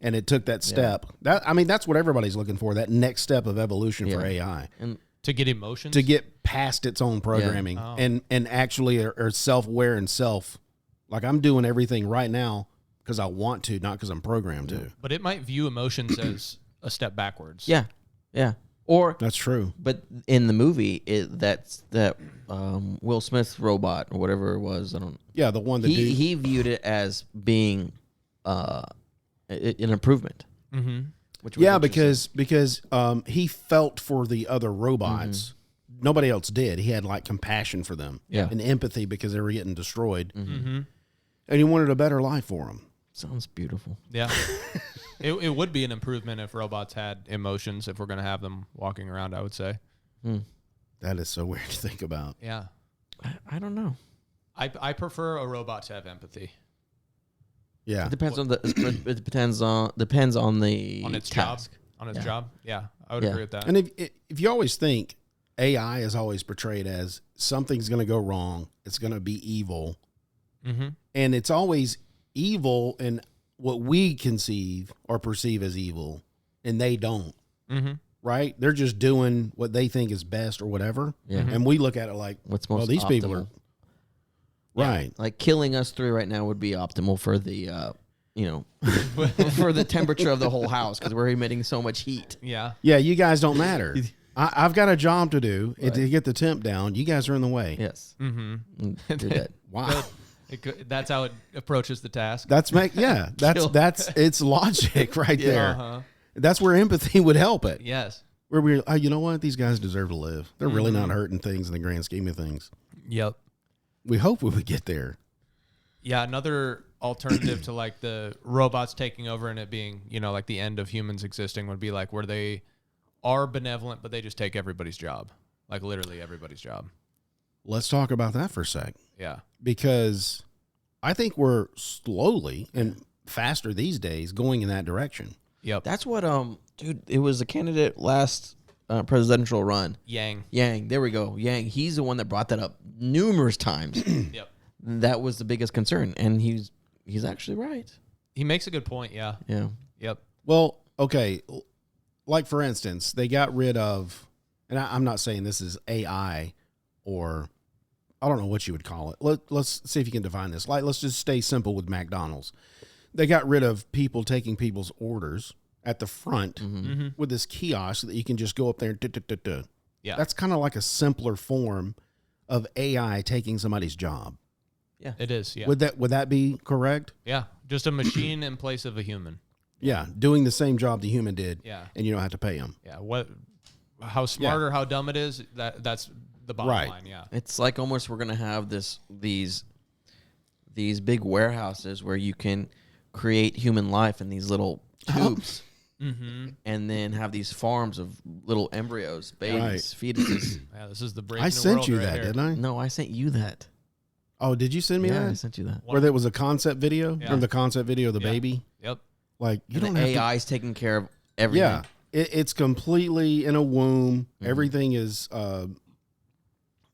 Speaker 1: and it took that step. That's what everybody's looking for. That next step of evolution for
Speaker 4: Yeah.
Speaker 1: AI.
Speaker 4: And
Speaker 2: To get emotions?
Speaker 1: to get past its own programming
Speaker 2: Oh.
Speaker 1: and actually are self-aware and like I'm doing everything right now because I want to, not because I'm programmed to.
Speaker 2: But it might view emotions as a step backwards.
Speaker 4: Yeah, yeah. Or,
Speaker 1: That's true.
Speaker 4: but in the movie, that's that Will Smith robot or whatever it was. I don't.
Speaker 1: Yeah, the one that
Speaker 4: He viewed it as being an improvement.
Speaker 2: Mm-hmm.
Speaker 4: Which was
Speaker 1: yeah,
Speaker 4: interesting.
Speaker 1: because he felt for the other robots. Nobody else did. He had like compassion for them,
Speaker 4: Yeah.
Speaker 1: and empathy because they were getting destroyed,
Speaker 2: Mm-hmm.
Speaker 1: and he wanted a better life for them.
Speaker 4: Sounds beautiful.
Speaker 2: Yeah. It would be an improvement if robots had emotions, if we're going to have them walking around, I would say.
Speaker 1: That is so weird to think about.
Speaker 2: Yeah.
Speaker 4: I don't know.
Speaker 2: I prefer a robot to have empathy
Speaker 1: Yeah,
Speaker 4: It depends on the. It depends on the
Speaker 2: on its
Speaker 4: task.
Speaker 2: job. On its
Speaker 4: Yeah.
Speaker 2: job. Yeah. I would
Speaker 4: Yeah.
Speaker 2: agree with that.
Speaker 1: and if you always think AI is always portrayed as something's going to go wrong, it's going to be evil,
Speaker 2: Mm-hmm.
Speaker 1: and it's always evil in what we conceive or perceive as evil, and they don't.
Speaker 2: Mm-hmm.
Speaker 1: Right? They're just doing what they think is best or whatever,
Speaker 4: Yeah.
Speaker 1: and we look at it like,
Speaker 4: What's most
Speaker 1: well, these people are
Speaker 4: optimal.
Speaker 1: right.
Speaker 4: Like killing us three right now would be optimal for the for the temperature of the whole house because we're emitting so much heat.
Speaker 2: Yeah.
Speaker 1: Yeah, you guys don't matter. I've got a job to do and to get the temp down. You guys are in the way.
Speaker 4: Yes.
Speaker 2: Mm-hmm.
Speaker 4: You're dead.
Speaker 1: Wow.
Speaker 2: That's how it approaches the task.
Speaker 1: That's it's logic right there.
Speaker 2: Uh-huh.
Speaker 1: That's where empathy would help it.
Speaker 2: Yes.
Speaker 1: Where you know what? These guys deserve to live. They're really not hurting things in the grand scheme of things.
Speaker 2: Yep.
Speaker 1: We hope we would get there.
Speaker 2: Yeah, another alternative to like the robots taking over and it being, like the end of humans existing would be like where they are benevolent, but they just take everybody's job. Like literally everybody's job.
Speaker 1: Let's talk about that for a sec.
Speaker 2: Yeah.
Speaker 1: Because I think we're slowly and faster these days going in that direction.
Speaker 2: Yep.
Speaker 4: That's what dude. It was a candidate last presidential run.
Speaker 2: Yang.
Speaker 4: There we go. Yang. He's the one that brought that up numerous times.
Speaker 2: Yep.
Speaker 4: That was the biggest concern, and he's actually right.
Speaker 2: He makes a good point. Yeah.
Speaker 4: Yeah.
Speaker 2: Yep.
Speaker 1: Well, okay. Like, for instance, they got rid of, and I'm not saying this is AI or I don't know what you would call it. Let's see if you can define this. Like, let's just stay simple with McDonald's. They got rid of people taking people's orders at the front
Speaker 2: Mm-hmm.
Speaker 1: with this kiosk that you can just go up there and
Speaker 2: Yeah.
Speaker 1: That's kind of like a simpler form of AI taking somebody's job.
Speaker 2: It is. Yeah.
Speaker 1: Would that be correct?
Speaker 2: Yeah. Just a machine in place of a human.
Speaker 1: Yeah, doing the same job the human did.
Speaker 2: Yeah.
Speaker 1: And you don't have to pay them.
Speaker 2: Yeah. How smart or how dumb it is, that's the bottom
Speaker 1: Right.
Speaker 2: line. Yeah.
Speaker 4: It's like almost we're gonna have these big warehouses where you can create human life in these little tubes,
Speaker 2: Mm-hmm.
Speaker 4: and then have these farms of little embryos, babies, fetuses.
Speaker 2: Yeah. This is the brave
Speaker 1: I
Speaker 2: new
Speaker 1: sent
Speaker 2: world
Speaker 1: you
Speaker 2: right
Speaker 1: that,
Speaker 2: here.
Speaker 1: didn't I?
Speaker 4: No, I sent you that.
Speaker 1: Oh, did you send me
Speaker 4: Yeah, I
Speaker 1: that?
Speaker 4: sent you that.
Speaker 1: Where there was a concept video
Speaker 2: Yeah.
Speaker 1: from the concept video of the
Speaker 2: Yeah.
Speaker 1: baby?
Speaker 2: Yep.
Speaker 1: Like, you
Speaker 4: And
Speaker 1: don't
Speaker 4: the
Speaker 1: have to.
Speaker 4: AI's taking care of everything.
Speaker 1: Yeah. It's completely in a womb.
Speaker 4: Mhm.
Speaker 1: Everything is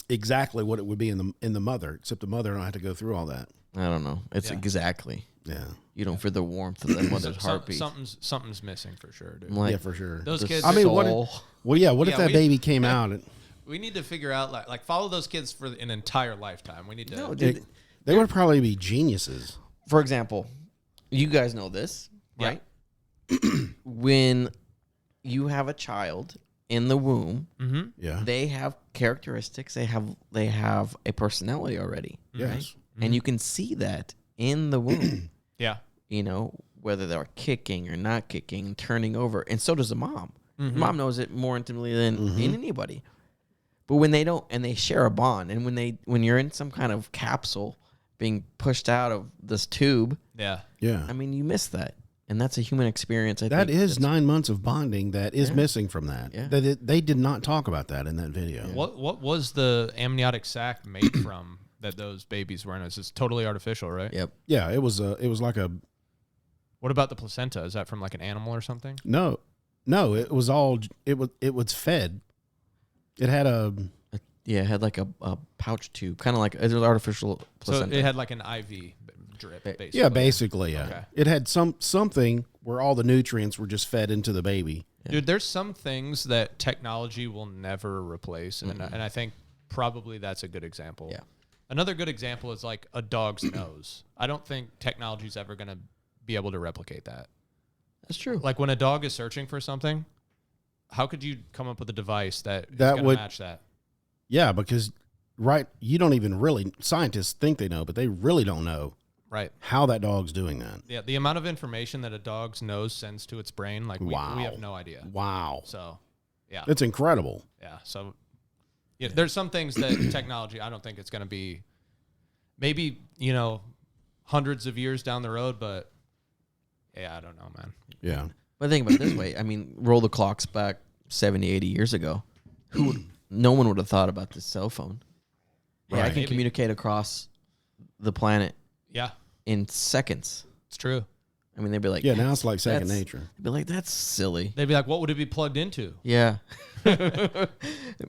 Speaker 1: exactly what it would be in the mother, except the mother don't have to go through all that.
Speaker 4: I don't know. It's
Speaker 2: Yeah.
Speaker 4: exactly.
Speaker 1: Yeah.
Speaker 4: You don't feel the warmth of the mother's heartbeat.
Speaker 2: Something's missing for sure, dude.
Speaker 4: I'm like,
Speaker 1: Yeah, for sure.
Speaker 2: Those
Speaker 4: the
Speaker 2: kids.
Speaker 1: I mean, what
Speaker 4: soul.
Speaker 1: Well, yeah, what if
Speaker 2: Yeah,
Speaker 1: that
Speaker 2: we-
Speaker 1: baby came out and
Speaker 2: We need to figure out like follow those kids for an entire lifetime. We need to.
Speaker 4: No, dude.
Speaker 1: they would probably be geniuses.
Speaker 4: For example, you guys know this,
Speaker 2: Yeah.
Speaker 4: right? When you have a child in the womb,
Speaker 2: Mm-hmm.
Speaker 1: Yeah.
Speaker 4: they have characteristics. They have a personality already,
Speaker 1: Yes.
Speaker 4: and you can see that in the womb.
Speaker 2: Yeah.
Speaker 4: You know, whether they're kicking or not kicking, turning over, and so does the mom.
Speaker 2: Mm-hmm.
Speaker 4: Mom knows it more intimately than anybody. But when they don't, and they share a bond, and when you're in some kind of capsule being pushed out of this tube,
Speaker 2: Yeah.
Speaker 1: Yeah.
Speaker 4: I mean, you miss that, and that's a human experience. I
Speaker 1: That
Speaker 4: think
Speaker 1: is
Speaker 4: that's-
Speaker 1: 9 months of bonding that is
Speaker 4: Yeah.
Speaker 1: missing from that.
Speaker 4: Yeah.
Speaker 1: They did not talk about that in that video.
Speaker 2: What was the amniotic sac made from that those babies were in? It's just totally artificial, right?
Speaker 4: Yep.
Speaker 1: Yeah, it was like a
Speaker 2: What about the placenta? Is that from like an animal or something?
Speaker 1: no, it was it was fed. It had a
Speaker 4: Yeah, it had like a pouch tube, kind of like it was artificial placenta.
Speaker 2: So it had like an IV drip, basically.
Speaker 1: yeah, basically yeah.
Speaker 2: Okay.
Speaker 1: It had something where all the nutrients were just fed into the baby.
Speaker 2: Dude, there's some things that technology will never replace, and I think probably that's a good example.
Speaker 4: Yeah.
Speaker 2: Another good example is like a dog's nose. I don't think technology is ever going to be able to replicate that.
Speaker 4: That's true.
Speaker 2: Like when a dog is searching for something, how could you come up with a device that is
Speaker 1: That
Speaker 2: going to
Speaker 1: would-
Speaker 2: match that?
Speaker 1: Yeah, because you don't even really, scientists think they know, but they really don't know
Speaker 2: Right.
Speaker 1: how that dog's doing that.
Speaker 2: Yeah, the amount of information that a dog's nose sends to its brain, like we
Speaker 1: Wow.
Speaker 2: have no idea.
Speaker 1: Wow.
Speaker 2: So, yeah.
Speaker 1: It's incredible.
Speaker 2: Yeah. So, yeah, there's some things that technology, I don't think it's going to be maybe, hundreds of years down the road, but yeah, I don't know, man.
Speaker 1: Yeah.
Speaker 4: But think about it this way. I mean, roll the clocks back 70, 80 years ago. No one would have thought about this cell phone. Yeah, I
Speaker 1: Right.
Speaker 4: can
Speaker 2: Maybe.
Speaker 4: communicate across the planet
Speaker 2: Yeah,
Speaker 4: in seconds.
Speaker 2: it's true.
Speaker 4: I mean, they'd be like,
Speaker 1: Yeah, now it's like second
Speaker 4: that's-
Speaker 1: nature.
Speaker 4: They'd be like, that's silly.
Speaker 2: They'd be like, what would it be plugged into?
Speaker 4: Yeah.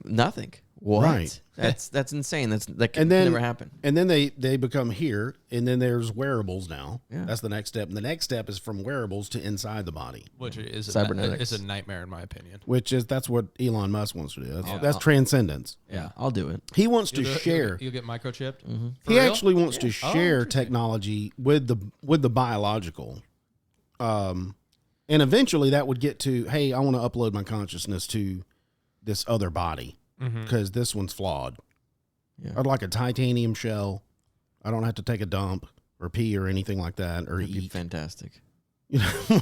Speaker 4: Nothing. What?
Speaker 1: Right.
Speaker 4: That's insane. That can
Speaker 1: And then-
Speaker 4: never happen.
Speaker 1: And then they become here, and then there's wearables now.
Speaker 4: Yeah.
Speaker 1: That's the next step. And the next step is from wearables to inside the body,
Speaker 2: Which is
Speaker 4: Cybernetics.
Speaker 2: is a nightmare in my opinion.
Speaker 1: that's what Elon Musk wants to do. That's
Speaker 2: Yeah.
Speaker 1: transcendence.
Speaker 4: Yeah, I'll do it.
Speaker 1: He wants to
Speaker 2: You'll
Speaker 1: share.
Speaker 2: You'll get microchipped.
Speaker 4: Mm-hmm.
Speaker 2: For
Speaker 1: He
Speaker 2: real?
Speaker 1: actually wants to
Speaker 2: Oh,
Speaker 1: share
Speaker 2: interesting.
Speaker 1: technology with the biological. And eventually that would get to, hey, I want to upload my consciousness to this other body because this one's flawed.
Speaker 4: Yeah.
Speaker 1: I'd like a titanium shell. I don't have to take a dump or pee or anything like that or
Speaker 4: That'd be
Speaker 1: eat.
Speaker 4: fantastic.
Speaker 1: You know?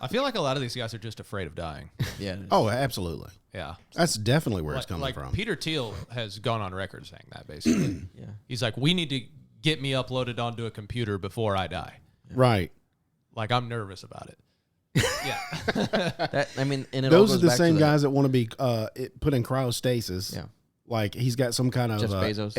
Speaker 2: I feel like a lot of these guys are just afraid of dying.
Speaker 4: Yeah. it is.
Speaker 1: Oh, absolutely.
Speaker 2: Yeah.
Speaker 1: That's definitely where it's coming
Speaker 2: like
Speaker 1: from.
Speaker 2: Peter Thiel has gone on record saying that basically.
Speaker 4: Yeah.
Speaker 2: He's like, we need to get me uploaded onto a computer before I die.
Speaker 1: Right.
Speaker 2: Like I'm nervous about it. Yeah.
Speaker 4: That, I mean, and it all
Speaker 1: Those are
Speaker 4: goes
Speaker 1: the
Speaker 4: back to
Speaker 1: same
Speaker 4: that.
Speaker 1: guys that want to be put in cryostasis.
Speaker 4: Yeah.
Speaker 1: Like he's got some kind of
Speaker 4: Jeff Bezos.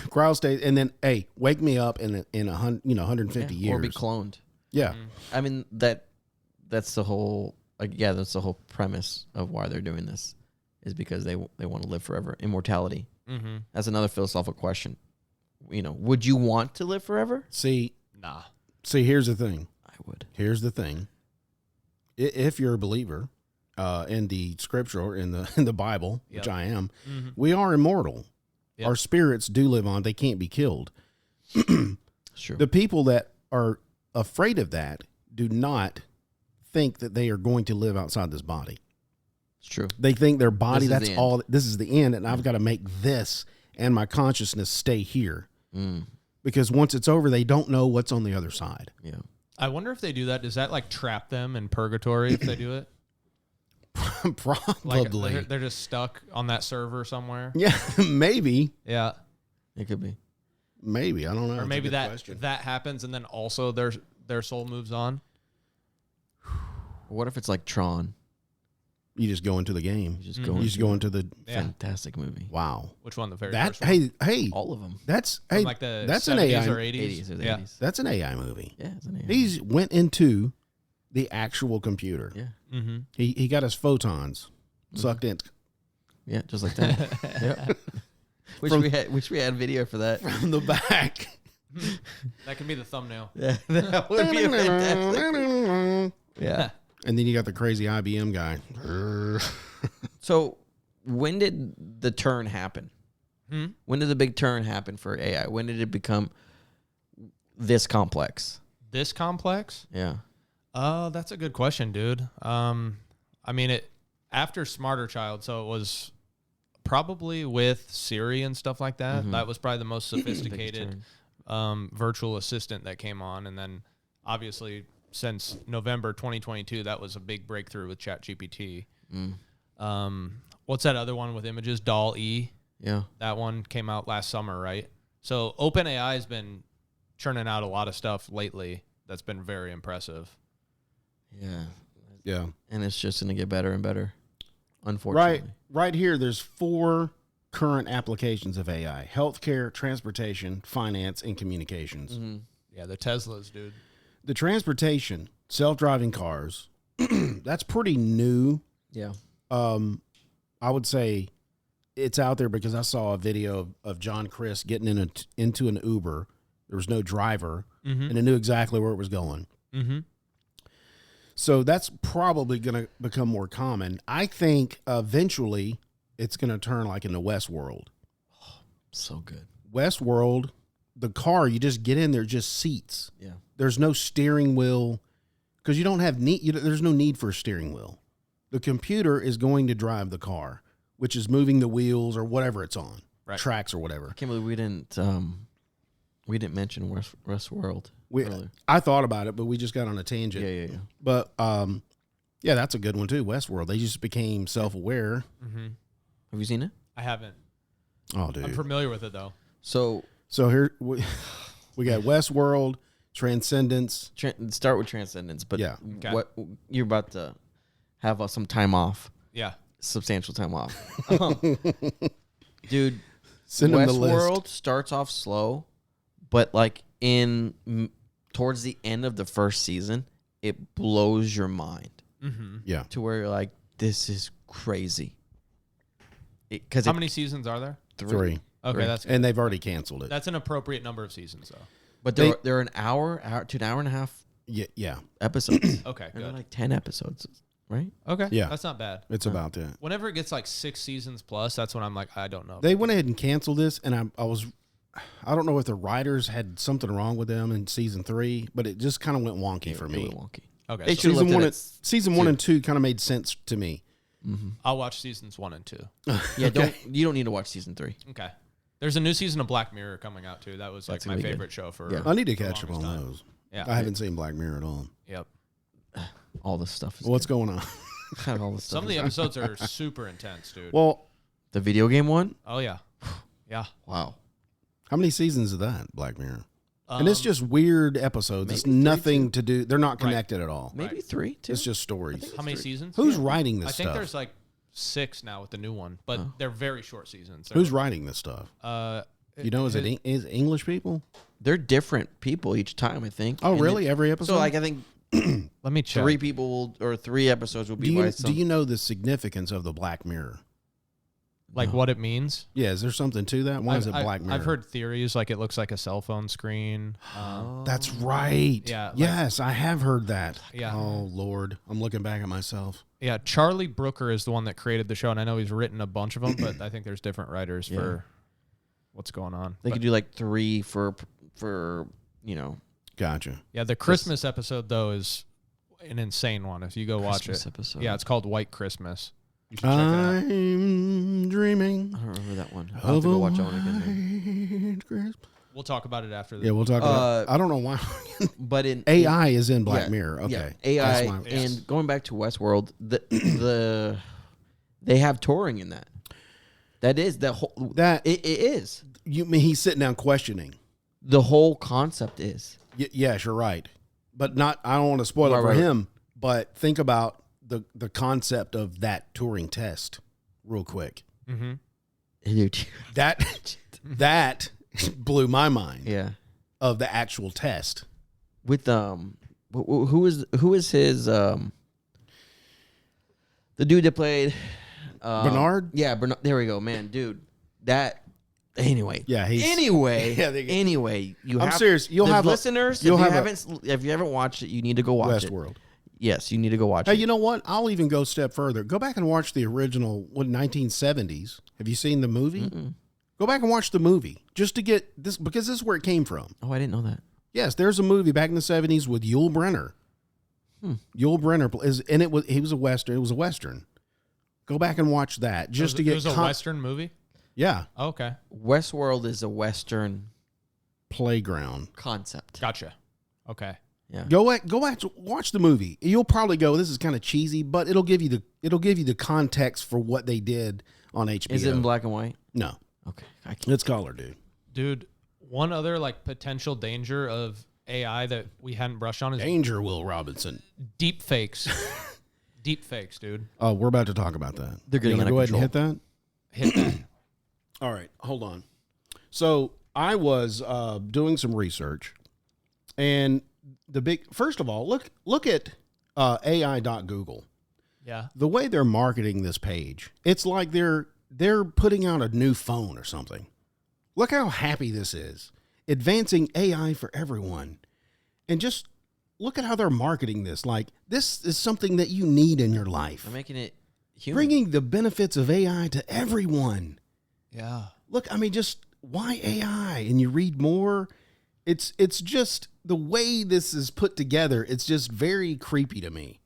Speaker 1: cryostasis, and then hey, wake me up in 150
Speaker 4: Yeah, or be
Speaker 1: years.
Speaker 4: cloned.
Speaker 1: Yeah,
Speaker 4: I mean that's the whole that's the whole premise of why they're doing this is because they want to live forever. Immortality.
Speaker 2: Mm-hmm.
Speaker 4: That's another philosophical question. Would you want to live forever?
Speaker 1: See,
Speaker 2: Nah.
Speaker 1: here's the thing.
Speaker 4: I would.
Speaker 1: Here's the thing. If you're a believer in the scripture or in the Bible, which
Speaker 2: Yep.
Speaker 1: I am,
Speaker 2: Mm-hmm.
Speaker 1: we are immortal.
Speaker 2: Yep.
Speaker 1: Our spirits do live on. They can't be killed.
Speaker 4: Sure.
Speaker 1: The people that are afraid of that do not think that they are going to live outside this body.
Speaker 4: It's true.
Speaker 1: They think their body,
Speaker 4: This is
Speaker 1: that's
Speaker 4: the end.
Speaker 1: all, this is the end, and I've got to make this and my consciousness stay here.
Speaker 4: Mm,
Speaker 1: Because once it's over, they don't know what's on the other side.
Speaker 4: yeah.
Speaker 2: I wonder if they do that. Does that like trap them in purgatory if they do it? Like
Speaker 1: Probably.
Speaker 2: they're just stuck on that server somewhere.
Speaker 1: Yeah, maybe.
Speaker 2: Yeah.
Speaker 4: It could be.
Speaker 1: Maybe. I don't know.
Speaker 2: Or
Speaker 1: It's a
Speaker 2: maybe
Speaker 1: good
Speaker 2: that
Speaker 1: question.
Speaker 2: that happens and then also their soul moves on.
Speaker 4: What if it's like Tron?
Speaker 1: You just go into the game.
Speaker 4: You just
Speaker 2: Mhm.
Speaker 4: go
Speaker 1: You
Speaker 4: into
Speaker 1: just go into the,
Speaker 2: Yeah.
Speaker 4: fantastic movie.
Speaker 1: wow.
Speaker 2: Which one? The very
Speaker 1: That,
Speaker 2: first one?
Speaker 1: hey,
Speaker 4: All of them.
Speaker 1: that's,
Speaker 2: From
Speaker 1: hey,
Speaker 2: like the
Speaker 1: that's
Speaker 2: 70s
Speaker 1: an AI.
Speaker 2: or 80s.
Speaker 4: 80s or the
Speaker 2: Yeah.
Speaker 4: 80s.
Speaker 1: That's an AI movie.
Speaker 4: Yeah, it's an AI.
Speaker 1: He's went into the actual computer.
Speaker 4: Yeah.
Speaker 2: Mm-hmm.
Speaker 1: He got his photons sucked in
Speaker 4: Yeah, just like that. Yep. Wish we had video for that.
Speaker 1: from the back.
Speaker 2: That could be the thumbnail.
Speaker 4: Yeah, that would be fantastic. Yeah.
Speaker 1: And then you got the crazy IBM guy.
Speaker 4: So, when did the turn happen?
Speaker 2: Hmm?
Speaker 4: When did the big turn happen for AI? When did it become this complex?
Speaker 2: This complex?
Speaker 4: Yeah.
Speaker 2: Oh, that's a good question, dude. I mean, it after Smarter Child, so it was probably with Siri and stuff like that.
Speaker 4: Mhm.
Speaker 2: That was probably the most
Speaker 4: Biggest
Speaker 2: sophisticated
Speaker 4: turn.
Speaker 2: virtual assistant that came on, and then obviously since November 2022, that was a big breakthrough with ChatGPT.
Speaker 4: Mm.
Speaker 2: What's that other one with images? DALL-E.
Speaker 4: Yeah.
Speaker 2: That one came out last summer, right? So OpenAI has been churning out a lot of stuff lately that's been very impressive.
Speaker 4: Yeah.
Speaker 1: Yeah.
Speaker 4: And it's just going to get better and better, unfortunately.
Speaker 1: Right here, there's 4 current applications of AI: healthcare, transportation, finance, and communications.
Speaker 4: Mm-hmm.
Speaker 2: Yeah, the Teslas, dude.
Speaker 1: The transportation, self-driving cars, that's pretty new.
Speaker 4: Yeah.
Speaker 1: I would say it's out there because I saw a video of John Chris getting into an Uber. There was no driver,
Speaker 2: Mm-hmm.
Speaker 1: and it knew exactly where it was going.
Speaker 2: Mm-hmm.
Speaker 1: So that's probably going to become more common. I think eventually it's going to turn like into Westworld.
Speaker 4: So good.
Speaker 1: Westworld, the car, you just get in there, just seats.
Speaker 4: Yeah.
Speaker 1: There's no steering wheel because you don't have there's no need for a steering wheel. The computer is going to drive the car, which is moving the wheels or whatever it's on, tracks or whatever.
Speaker 4: I can't believe we didn't mention Westworld. earlier.
Speaker 1: I thought about it, but we just got on a tangent.
Speaker 4: Yeah.
Speaker 1: But yeah, that's a good one too. Westworld. They just became self-aware.
Speaker 2: Mm-hmm.
Speaker 4: Have you seen it?
Speaker 2: I haven't.
Speaker 1: Oh, dude.
Speaker 2: I'm familiar with it though.
Speaker 4: So
Speaker 1: here we got Westworld, Transcendence.
Speaker 4: Start with Transcendence, but
Speaker 1: Yeah.
Speaker 2: Okay.
Speaker 4: what you're about to have some time off,
Speaker 2: Yeah.
Speaker 4: substantial time off, dude.
Speaker 1: Send them the list.
Speaker 4: Westworld starts off slow, but like towards the end of the first season, it blows your mind
Speaker 2: Mm-hmm.
Speaker 1: Yeah.
Speaker 4: to where you're like, this is crazy.
Speaker 2: How many seasons are there?
Speaker 1: 3.
Speaker 2: Okay,
Speaker 4: Right.
Speaker 2: that's good.
Speaker 1: And they've already canceled it.
Speaker 2: That's an appropriate number of seasons though.
Speaker 4: But
Speaker 1: They-
Speaker 4: they're an hour to an hour and a half
Speaker 1: Yeah.
Speaker 4: episodes.
Speaker 2: Okay,
Speaker 4: And they're
Speaker 2: good.
Speaker 4: like 10 episodes, right?
Speaker 2: Okay,
Speaker 1: Yeah.
Speaker 2: that's not bad.
Speaker 1: It's about that.
Speaker 2: Whenever it gets like 6 seasons plus, that's when I'm like, I don't know.
Speaker 1: They went ahead and canceled this, and I don't know if the writers had something wrong with them in season 3, but it just kind of went wonky for
Speaker 4: It
Speaker 1: me.
Speaker 4: went wonky.
Speaker 2: Okay,
Speaker 4: They
Speaker 2: so
Speaker 4: should've
Speaker 1: Season
Speaker 4: left it
Speaker 1: one,
Speaker 4: at
Speaker 1: season 1 and 2 kind of made sense to me.
Speaker 2: I'll watch seasons 1 and 2.
Speaker 4: Yeah, you don't need to watch season 3.
Speaker 2: Okay. There's a new season of Black Mirror coming out too. That was like
Speaker 4: That's
Speaker 2: my
Speaker 4: gonna be good.
Speaker 2: favorite show for.
Speaker 4: Yeah.
Speaker 1: I need to
Speaker 2: the
Speaker 1: catch up on
Speaker 2: longest time.
Speaker 1: those.
Speaker 2: Yeah.
Speaker 1: I haven't seen Black Mirror at all.
Speaker 2: Yep.
Speaker 4: All this stuff is
Speaker 1: What's going on?
Speaker 4: good. All this stuff
Speaker 2: Some of
Speaker 4: is
Speaker 2: the
Speaker 4: good.
Speaker 2: episodes are super intense, dude.
Speaker 1: Well,
Speaker 4: The video game one?
Speaker 2: Oh yeah, yeah.
Speaker 4: Wow.
Speaker 1: how many seasons is that, Black Mirror? And it's just weird episodes. It's
Speaker 4: maybe 3,
Speaker 1: nothing to do. They're not
Speaker 2: Right.
Speaker 1: connected at all.
Speaker 4: Maybe
Speaker 2: Right.
Speaker 4: 3, 2.
Speaker 1: It's just stories.
Speaker 2: how many seasons?
Speaker 1: Who's writing this
Speaker 2: I think
Speaker 1: stuff?
Speaker 2: there's like 6 now with the new one, but they're very short seasons. They're,
Speaker 1: Who's writing this stuff? You know, is it English people?
Speaker 4: They're different people each time, I think.
Speaker 1: Oh,
Speaker 4: And
Speaker 1: really? Every episode?
Speaker 4: So, like, I think
Speaker 2: Let me check.
Speaker 4: 3 people or 3 episodes will be
Speaker 1: do
Speaker 4: by
Speaker 1: you,
Speaker 4: some.
Speaker 1: do you know the significance of the Black Mirror?
Speaker 2: Like what it means.
Speaker 1: Yeah, is there something to that? Why is it Black Mirror?
Speaker 2: I've heard theories like it looks like a cell phone screen.
Speaker 1: That's right.
Speaker 2: Yeah, like-
Speaker 1: yes, I have heard that.
Speaker 2: Yeah.
Speaker 1: Oh, Lord. I'm looking back at myself.
Speaker 2: Yeah, Charlie Brooker is the one that created the show, and I know he's written a bunch of them, but I think there's different writers for what's going on.
Speaker 4: They
Speaker 2: But,
Speaker 4: could do like 3 for
Speaker 1: Gotcha.
Speaker 2: yeah, the Christmas episode though is an insane one. If you go watch
Speaker 4: Christmas
Speaker 2: it,
Speaker 4: episode.
Speaker 2: yeah, it's called White Christmas. You should check it out.
Speaker 1: I'm dreaming
Speaker 4: I don't remember that one. I'll have to go watch that one again.
Speaker 1: white Christmas.
Speaker 2: We'll talk about it after.
Speaker 1: Yeah, we'll talk about I don't know why.
Speaker 4: But in
Speaker 1: AI is in Black
Speaker 4: yeah,
Speaker 1: Mirror. Okay.
Speaker 4: yeah, AI,
Speaker 1: That's my-
Speaker 4: and going back to Westworld, they have touring in that. That is the whole.
Speaker 1: That-
Speaker 4: it is
Speaker 1: You mean he's sitting down questioning.
Speaker 4: the whole concept is.
Speaker 1: Yes, you're right. But I don't want to spoil it
Speaker 4: Right,
Speaker 1: for
Speaker 4: right.
Speaker 1: him, but think about the concept of that Turing test real quick.
Speaker 2: Mm-hmm.
Speaker 4: Dude,
Speaker 1: That blew my mind
Speaker 4: yeah.
Speaker 1: of the actual test.
Speaker 4: With who is his the dude that played
Speaker 1: Bernard?
Speaker 4: Yeah, Bernard. There we go, man, dude. That anyway.
Speaker 1: Yeah, he's
Speaker 4: Anyway,
Speaker 1: Yeah, they-
Speaker 4: anyway, you.
Speaker 1: I'm
Speaker 4: have,
Speaker 1: serious. You'll
Speaker 4: the
Speaker 1: have
Speaker 4: listeners.
Speaker 1: you'll
Speaker 4: if you
Speaker 1: have
Speaker 4: haven't watched it, you need to go watch it.
Speaker 1: Westworld.
Speaker 4: Yes, you need to go watch
Speaker 1: Hey,
Speaker 4: it.
Speaker 1: you know what? I'll even go a step further. Go back and watch the original 1970s. Have you seen the movie? Go back and watch the movie just to get this, because this is where it came from.
Speaker 4: Oh, I didn't know that.
Speaker 1: Yes, there's a movie back in the 70s with Yul Brynner. Yul Brynner is, and he was a Western. It was a Western. Go back and watch that just to get.
Speaker 2: It was a Western movie.
Speaker 1: Yeah,
Speaker 2: Oh, okay,
Speaker 4: Westworld is a Western
Speaker 1: playground.
Speaker 4: concept.
Speaker 2: gotcha. Okay,
Speaker 4: Yeah.
Speaker 1: Go back, watch the movie. You'll probably go, this is kind of cheesy, but it'll give you the context for what they did on HBO.
Speaker 4: Is it in black and white?
Speaker 1: No,
Speaker 4: Okay. I can't.
Speaker 1: it's color, dude.
Speaker 2: dude. One other like potential danger of AI that we hadn't brushed on is
Speaker 1: Danger, Will Robinson.
Speaker 2: deep fakes. Deep fakes, dude.
Speaker 1: Oh, we're about to talk about that.
Speaker 4: They're getting
Speaker 1: You wanna
Speaker 4: out
Speaker 1: go
Speaker 4: of
Speaker 1: ahead and hit that.
Speaker 2: Hit that.
Speaker 1: All right, hold on. So I was doing some research, and first of all, look at AI.Google.
Speaker 2: Yeah.
Speaker 1: The way they're marketing this page, it's like they're putting out a new phone or something. Look how happy this is. Advancing AI for everyone. And just look at how they're marketing this. Like, this is something that you need in your life.
Speaker 4: They're making it human.
Speaker 1: Bringing the benefits of AI to everyone.
Speaker 2: Yeah.
Speaker 1: Look, I mean, just why AI? And you read more. It's just the way this is put together. It's just very creepy to me.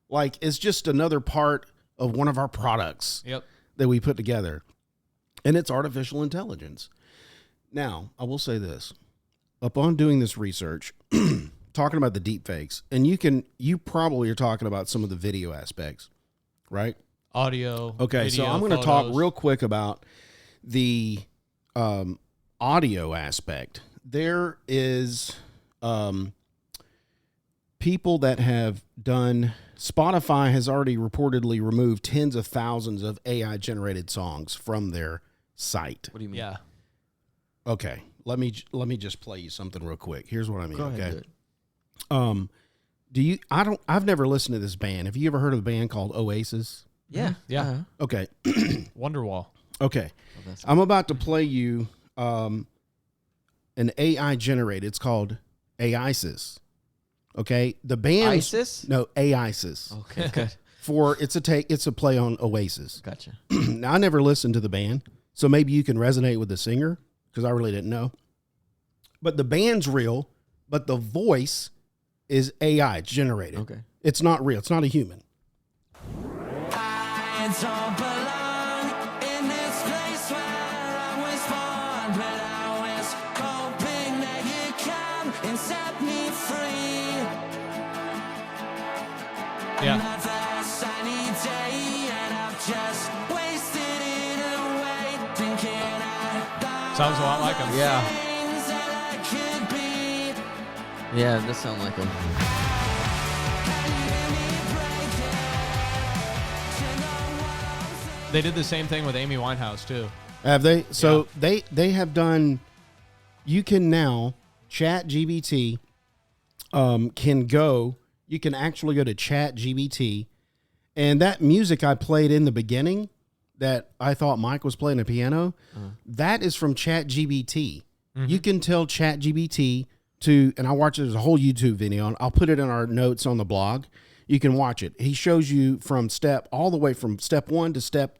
Speaker 1: Like, it's just another part of one of our products that we put together. And it's artificial intelligence. Now, I will say this. Upon doing this research, talking about the deep fakes, and you probably are talking about some of the video aspects, right?
Speaker 2: Audio.
Speaker 1: Okay,
Speaker 2: video,
Speaker 1: so I'm going to talk
Speaker 2: photos.
Speaker 1: real quick about the audio aspect. There is people that have done. Spotify has already reportedly removed tens of thousands of AI generated songs from their site.
Speaker 4: What do you mean?
Speaker 2: Yeah.
Speaker 1: Okay, let me just play you something real quick. Here's what I mean.
Speaker 4: Go ahead,
Speaker 1: Okay. I've never listened to this band. Have you ever heard of a band called Oasis?
Speaker 4: Yeah.
Speaker 2: Yeah.
Speaker 4: Uh-huh.
Speaker 1: Okay.
Speaker 2: Wonderwall.
Speaker 1: Okay.
Speaker 4: Well, that's
Speaker 1: I'm about to play you an AI generated. It's called AISIS. Okay. The band
Speaker 4: ISIS?
Speaker 1: No, AISIS.
Speaker 4: Okay, good.
Speaker 1: It's a play on Oasis.
Speaker 4: Gotcha.
Speaker 1: Now, I never listened to the band, so maybe you can resonate with the singer because I really didn't know. But the band's real, but the voice is AI generated.
Speaker 4: Okay.
Speaker 1: It's not real. It's not a human.
Speaker 5: I don't belong in this place where I was born, but I was hoping that you'd come and set me free.
Speaker 2: Yeah.
Speaker 5: Another sunny day, and I've just wasted it away, thinking I
Speaker 2: Sounds a lot like him.
Speaker 4: Yeah.
Speaker 5: things that I could be.
Speaker 4: Yeah, it does sound like him.
Speaker 2: They did the same thing with Amy Winehouse too.
Speaker 1: Have they? So they have done. You can now ChatGPT can go. You can actually go to ChatGPT, and that music I played in the beginning, that I thought Mike was playing a piano, that is from ChatGPT. You can tell ChatGPT to, and I watched there's a whole YouTube video, and I'll put it in our notes on the blog. You can watch it. He shows you from all the way from step one to step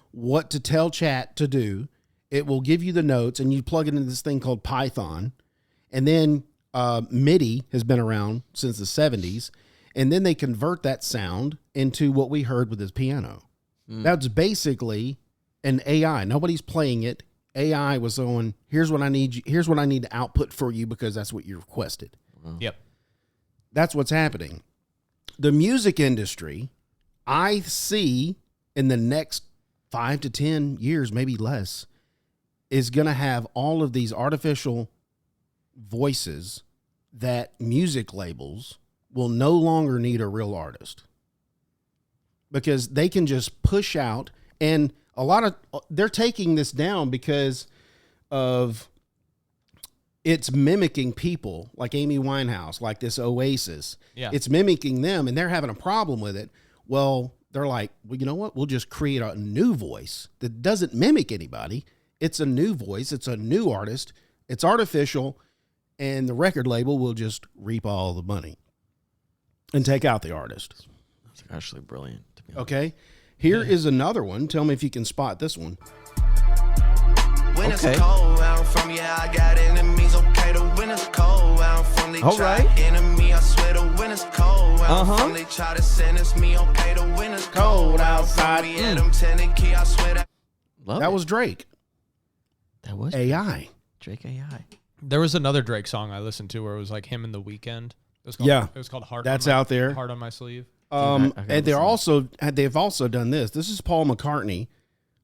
Speaker 1: what to tell Chat to do. It will give you the notes, and you plug it into this thing called Python. And then MIDI has been around since the 70s. And then they convert that sound into what we heard with his piano. That's basically an AI. Nobody's playing it. AI was going, here's what I need to output for you because that's what you requested.
Speaker 2: Yep.
Speaker 1: That's what's happening. The music industry, I see in the next 5 to 10 years, maybe less, is going to have all of these artificial voices that music labels will no longer need a real artist because they can just push out. And they're taking this down because of it's mimicking people like Amy Winehouse, like this Oasis.
Speaker 2: Yeah.
Speaker 1: It's mimicking them, and they're having a problem with it. Well, they're like, well, you know what? We'll just create a new voice that doesn't mimic anybody. It's a new voice. It's a new artist. It's artificial, and the record label will just reap all the money and take out the artist.
Speaker 4: That's actually brilliant. To be honest.
Speaker 1: Okay? Here is another one. Tell me if you can spot this one.
Speaker 5: When
Speaker 4: Okay.
Speaker 5: it's cold where I'm from, yeah, I got enemies. Okay, the winter's cold where I'm from. They
Speaker 4: All
Speaker 5: try
Speaker 4: right.
Speaker 5: enemy. I swear the winter's cold where
Speaker 4: Uh-huh.
Speaker 5: I'm from. They try to sentence me. Okay, the winter's cold outside. We had them tenant key. I swear that.
Speaker 4: Love
Speaker 1: That
Speaker 4: it.
Speaker 1: was Drake.
Speaker 4: That was
Speaker 1: AI.
Speaker 4: Drake AI.
Speaker 2: There was another Drake song I listened to where it was like him in The Weeknd. It was called,
Speaker 1: Yeah.
Speaker 2: It was called Heart.
Speaker 1: That's
Speaker 2: on my,
Speaker 1: out there.
Speaker 2: Heart on my sleeve.
Speaker 4: I gotta
Speaker 1: And
Speaker 4: listen.
Speaker 1: they've also done this. This is Paul McCartney,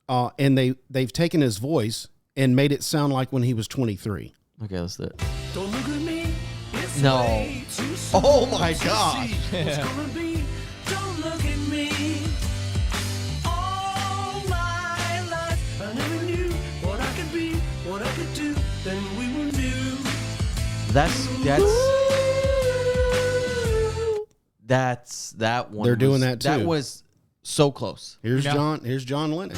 Speaker 1: and they've taken his voice and made it sound like when he was 23.
Speaker 4: Okay, let's do it.
Speaker 5: Don't look at me. It's
Speaker 4: No.
Speaker 5: way too soon
Speaker 4: Oh my
Speaker 5: to
Speaker 4: gosh.
Speaker 5: see what's gonna be. Don't look at me. All my life, I never knew what I could be, what I could do. Then we were new.
Speaker 4: That one.
Speaker 1: They're doing
Speaker 4: was-
Speaker 1: that
Speaker 4: That
Speaker 1: too.
Speaker 4: was so close.
Speaker 1: Here's
Speaker 2: Yeah.
Speaker 1: John Lennon.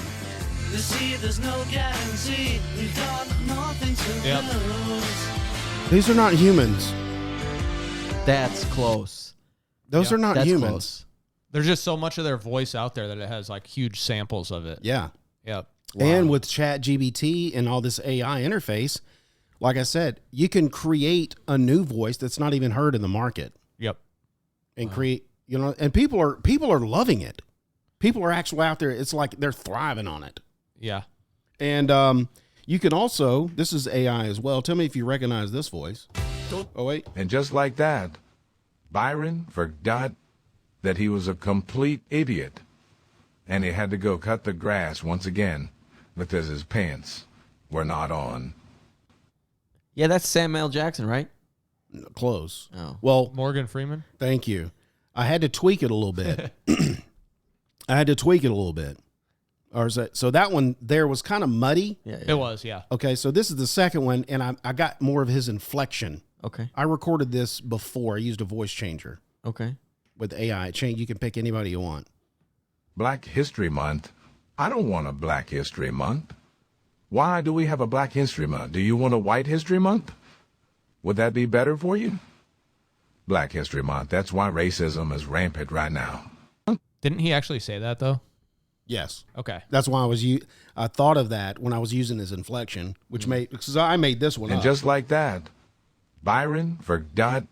Speaker 5: You see, there's no guarantee. We've got nothing to
Speaker 2: Yep.
Speaker 5: lose.
Speaker 1: These are not humans.
Speaker 4: That's close.
Speaker 1: Those
Speaker 2: Yeah.
Speaker 1: are not
Speaker 4: That's
Speaker 1: humans.
Speaker 4: close.
Speaker 2: There's just so much of their voice out there that it has like huge samples of it.
Speaker 1: Yeah.
Speaker 2: Yep.
Speaker 1: And with Chat GBT and all this AI interface, like I said, you can create a new voice that's not even heard in the market
Speaker 2: Yep.
Speaker 1: and create, and people are loving it. People are actually out there. It's like they're thriving on it.
Speaker 2: Yeah.
Speaker 1: And you can also, this is AI as well. Tell me if you recognize this voice. Oh, wait.
Speaker 6: And just like that, Byron forgot that he was a complete idiot. And he had to go cut the grass once again because his pants were not on.
Speaker 4: Yeah, that's Samuel Jackson, right?
Speaker 1: Close.
Speaker 4: Oh.
Speaker 1: Well,
Speaker 2: Morgan Freeman.
Speaker 1: thank you. I had to tweak it a little bit. Or is that, so that one there was kind of muddy.
Speaker 4: Yeah.
Speaker 2: It was, yeah.
Speaker 1: Okay, so this is the second one, and I got more of his inflection.
Speaker 4: Okay.
Speaker 1: I recorded this before. I used a voice changer
Speaker 4: Okay.
Speaker 1: with AI. You can pick anybody you want.
Speaker 6: Black History Month? I don't want a Black History Month. Why do we have a Black History Month? Do you want a White History Month? Would that be better for you? Black History Month. That's why racism is rampant right now.
Speaker 2: Didn't he actually say that though?
Speaker 1: Yes.
Speaker 2: Okay.
Speaker 1: That's why I thought of that when I was using his inflection, which because I made this one
Speaker 6: And
Speaker 1: up.
Speaker 6: just like that, Byron forgot.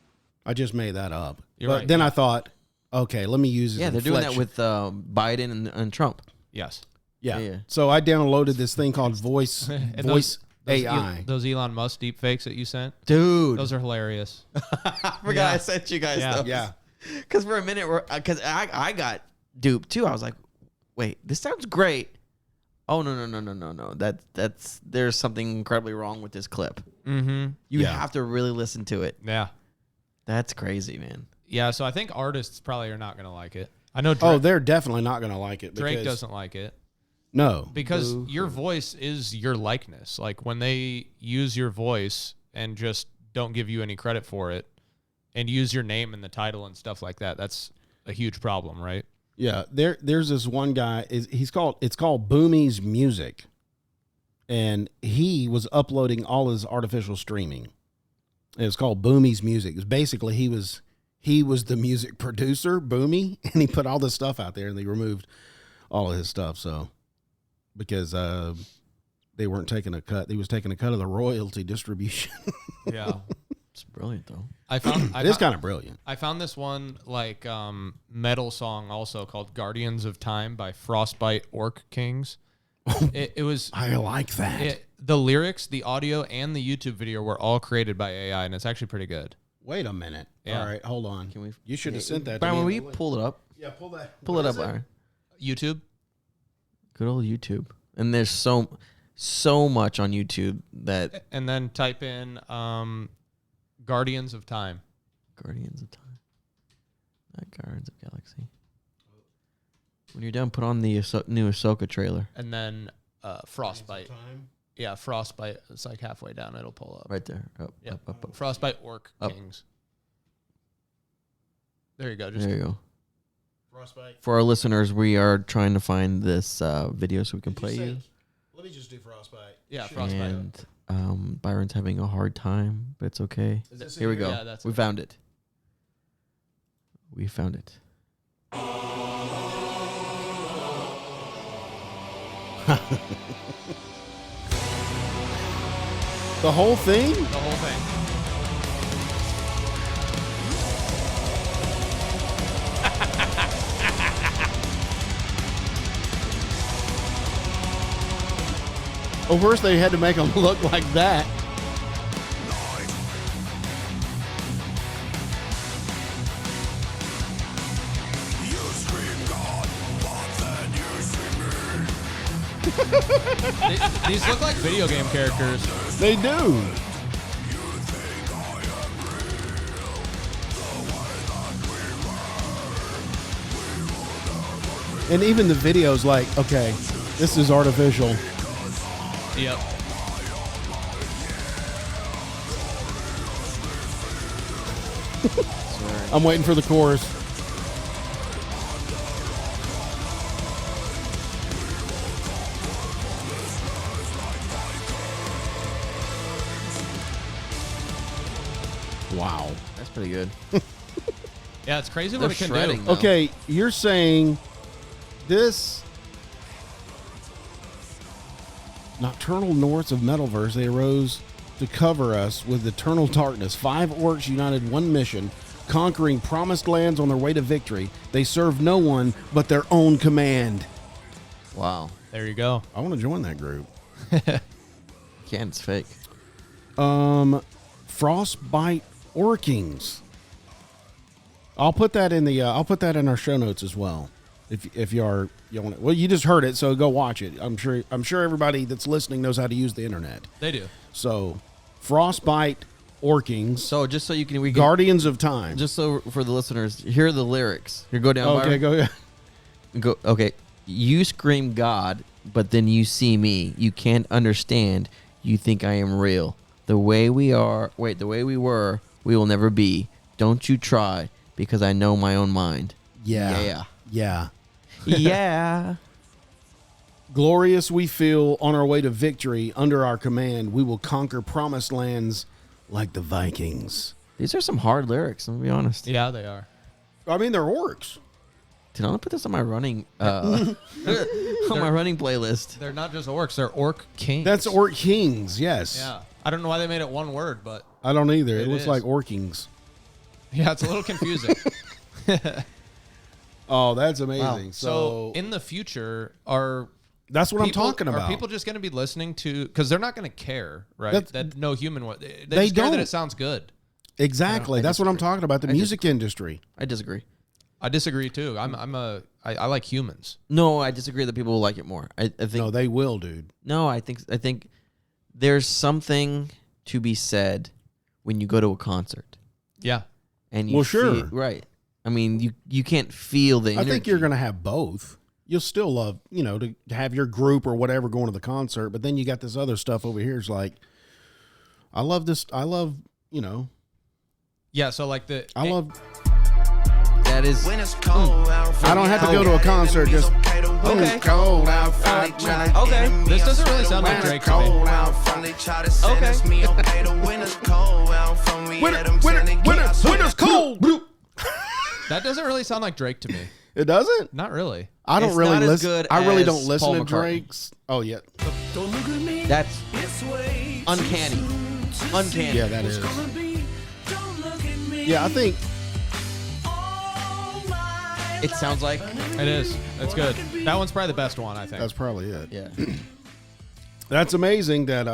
Speaker 1: I just made that up.
Speaker 2: You're
Speaker 1: but
Speaker 2: right,
Speaker 1: then
Speaker 2: yeah.
Speaker 1: I thought, okay, let me use his
Speaker 4: Yeah, they're doing
Speaker 1: inflection.
Speaker 4: that with Biden and Trump.
Speaker 2: Yes.
Speaker 1: Yeah.
Speaker 4: Yeah.
Speaker 1: So I downloaded this thing called Voice
Speaker 2: And
Speaker 1: Voice
Speaker 2: those
Speaker 1: AI.
Speaker 2: those Elon Musk deep fakes that you sent,
Speaker 4: Dude.
Speaker 2: those are hilarious.
Speaker 4: I forgot
Speaker 2: Yeah.
Speaker 4: I sent you guys
Speaker 2: Yeah.
Speaker 4: those.
Speaker 1: Yeah.
Speaker 4: Because for a minute, because I got duped too. I was like, wait, this sounds great. Oh, no. There's something incredibly wrong with this clip.
Speaker 2: Mm-hmm.
Speaker 4: You
Speaker 1: Yeah.
Speaker 4: have to really listen to it.
Speaker 2: Yeah.
Speaker 4: That's crazy, man.
Speaker 2: Yeah. So I think artists probably are not going to like it. I know Drake,
Speaker 1: Oh, they're definitely not going to like it.
Speaker 2: Drake
Speaker 1: because-
Speaker 2: doesn't like it
Speaker 1: No.
Speaker 2: because your voice is your likeness. Like when they use your voice and just don't give you any credit for it and use your name in the title and stuff like that, that's a huge problem, right?
Speaker 1: Yeah, there's this one guy. It's called Boomy's Music, and he was uploading all his artificial streaming. And it's called Boomy's Music. It's basically he was the music producer, Boomy, and he put all this stuff out there, and they removed all of his stuff. So because they weren't taking a cut, he was taking a cut of the royalty distribution.
Speaker 2: Yeah.
Speaker 4: It's brilliant, though.
Speaker 1: It's kind of brilliant.
Speaker 2: I found this one like metal song also called "Guardians of Time" by Frostbite Orc Kings. It was
Speaker 1: I like that.
Speaker 2: the lyrics, the audio, and the YouTube video were all created by AI, and it's actually pretty good.
Speaker 1: Wait a minute.
Speaker 2: Yeah.
Speaker 1: All right, hold on.
Speaker 4: Can we?
Speaker 1: You should have sent that.
Speaker 4: Byron,
Speaker 1: to
Speaker 4: will
Speaker 1: me.
Speaker 4: you pull it up?
Speaker 1: Yeah, pull that.
Speaker 4: Pull it up, Byron.
Speaker 2: YouTube.
Speaker 4: Good old YouTube. And there's so much on YouTube that
Speaker 2: And then type in Guardians of Time.
Speaker 4: Guardians of Time. Not Guardians of Galaxy. When you're done, put on the new Ahsoka trailer.
Speaker 2: And then Frostbite. Yeah, Frostbite. It's like halfway down. It'll pull up.
Speaker 4: Right there. Up,
Speaker 2: Yep.
Speaker 4: up.
Speaker 2: Frostbite Orc
Speaker 4: Up.
Speaker 2: Kings. There you go. Just
Speaker 4: There you go.
Speaker 1: Frostbite.
Speaker 4: For our listeners, we are trying to find this video so we can play you.
Speaker 1: Let me just do Frostbite.
Speaker 2: yeah, Frostbite.
Speaker 4: And Byron's having a hard time, but it's okay.
Speaker 1: Is this
Speaker 4: Here we go.
Speaker 2: Yeah, that's
Speaker 4: we
Speaker 2: it.
Speaker 4: found it. We found it.
Speaker 1: The whole thing?
Speaker 2: The whole thing.
Speaker 1: Well, first they had to make them look like that.
Speaker 2: These look like video game characters.
Speaker 1: They do. And even the video's like, okay, this is artificial.
Speaker 2: Yep.
Speaker 1: I'm waiting for the chorus. Wow.
Speaker 4: That's pretty good.
Speaker 2: Yeah, it's crazy
Speaker 4: They're
Speaker 2: what it can
Speaker 4: shredding,
Speaker 2: do.
Speaker 4: though.
Speaker 1: Okay, you're saying this nocturnal norths of Metalverse, they arose to cover us with eternal darkness. 5 orcs united one mission, conquering promised lands on their way to victory. They serve no one but their own command.
Speaker 4: Wow.
Speaker 2: There you go.
Speaker 1: I want to join that group.
Speaker 4: Can't. It's fake.
Speaker 1: Frostbite Orkings. I'll put that in our show notes as well. If you want it. Well, you just heard it, so go watch it. I'm sure everybody that's listening knows how to use the internet.
Speaker 2: They do.
Speaker 1: So, Frostbite Orkings,
Speaker 4: So just so we can
Speaker 1: Guardians of Time.
Speaker 4: just so for the listeners, here are the lyrics. Here, go down.
Speaker 1: Okay,
Speaker 4: Byron.
Speaker 1: go.
Speaker 4: Go. Okay. You scream God, but then you see me. You can't understand. You think I am real. The way we were, we will never be. Don't you try, because I know my own mind.
Speaker 1: Yeah.
Speaker 4: Yeah.
Speaker 1: Glorious we feel on our way to victory. Under our command, we will conquer promised lands like the Vikings.
Speaker 4: These are some hard lyrics, I'm gonna be honest.
Speaker 2: Yeah, they are.
Speaker 1: I mean, they're orcs.
Speaker 4: Did I put this on my running on my running playlist?
Speaker 2: They're not just orcs, they're orc kings.
Speaker 1: That's Orc Kings, yes.
Speaker 2: Yeah. I don't know why they made it one word, but
Speaker 1: I don't either. It looks
Speaker 2: is.
Speaker 1: like Orkings.
Speaker 2: yeah, it's a little confusing.
Speaker 1: Oh, that's amazing.
Speaker 4: Wow.
Speaker 2: So in the future, are
Speaker 1: that's what I'm talking about.
Speaker 2: Are people just going to be listening to, because they're not going to care, right?
Speaker 1: That's-
Speaker 2: That no human would. They
Speaker 1: They
Speaker 2: just care that
Speaker 1: don't.
Speaker 2: it sounds good.
Speaker 1: Exactly. That's what I'm talking about. The music industry.
Speaker 4: I disagree.
Speaker 2: I disagree too. I like humans.
Speaker 4: No, I disagree that people will like it more. I think
Speaker 1: No, they will, dude.
Speaker 4: No, I think there's something to be said when you go to a concert
Speaker 2: Yeah.
Speaker 4: and you
Speaker 1: Well, sure.
Speaker 4: feel, right. I mean, you can't feel the energy.
Speaker 1: I think you're going to have both. You'll still love, to have your group or whatever going to the concert, but then you got this other stuff over here. It's like, I love this. I love,
Speaker 2: Yeah. So like
Speaker 1: I love.
Speaker 4: that is
Speaker 1: I don't have to go to a concert. Just
Speaker 2: Okay.
Speaker 1: cold outside.
Speaker 2: Okay. This doesn't really sound like Drake to me.
Speaker 1: Winter's cold.
Speaker 2: That doesn't really sound like Drake to me.
Speaker 1: It doesn't.
Speaker 2: Not really.
Speaker 1: I don't
Speaker 4: It's
Speaker 1: really
Speaker 4: not as
Speaker 1: listen.
Speaker 4: good
Speaker 1: I really
Speaker 4: as
Speaker 1: don't listen
Speaker 4: Paul
Speaker 1: to
Speaker 4: McCartney.
Speaker 1: Drake's. Oh yeah,
Speaker 4: that's uncanny. Uncanny.
Speaker 1: yeah, that is. Yeah, I think
Speaker 4: It sounds like
Speaker 2: It is. It's good. That one's probably the best one, I think.
Speaker 1: that's probably it.
Speaker 4: yeah.
Speaker 1: That's amazing that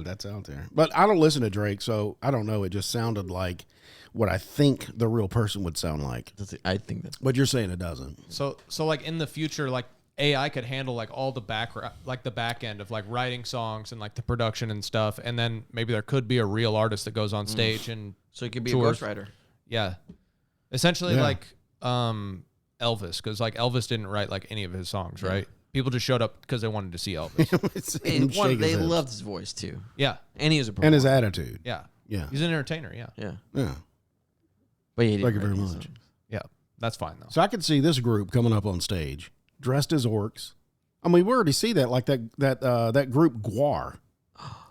Speaker 1: that's out there. But I don't listen to Drake, so I don't know. It just sounded like what I think the real person would sound like.
Speaker 4: I think that's
Speaker 1: But you're saying it doesn't.
Speaker 2: So like in the future, like AI could handle like all the back end of like writing songs and like the production and stuff, and then maybe there could be a real artist that goes on stage and
Speaker 4: so it could be
Speaker 2: tours.
Speaker 4: a ghostwriter.
Speaker 2: Yeah, essentially
Speaker 1: Yeah.
Speaker 2: like Elvis, because like Elvis didn't write like any of his songs, right? People just showed up because they wanted to see Elvis.
Speaker 4: And
Speaker 1: Shake
Speaker 4: they
Speaker 1: his head.
Speaker 4: loved his voice too,
Speaker 2: Yeah,
Speaker 4: and he was a
Speaker 1: And his
Speaker 4: performer.
Speaker 1: attitude.
Speaker 2: yeah,
Speaker 1: Yeah.
Speaker 2: He's an entertainer. Yeah,
Speaker 4: Yeah,
Speaker 1: Yeah.
Speaker 4: but he didn't
Speaker 1: Thank you
Speaker 4: write
Speaker 1: very
Speaker 4: any
Speaker 1: much.
Speaker 4: songs.
Speaker 2: yeah. That's fine though.
Speaker 1: So I could see this group coming up on stage, dressed as orcs. I mean, we already see that, like that group Guar.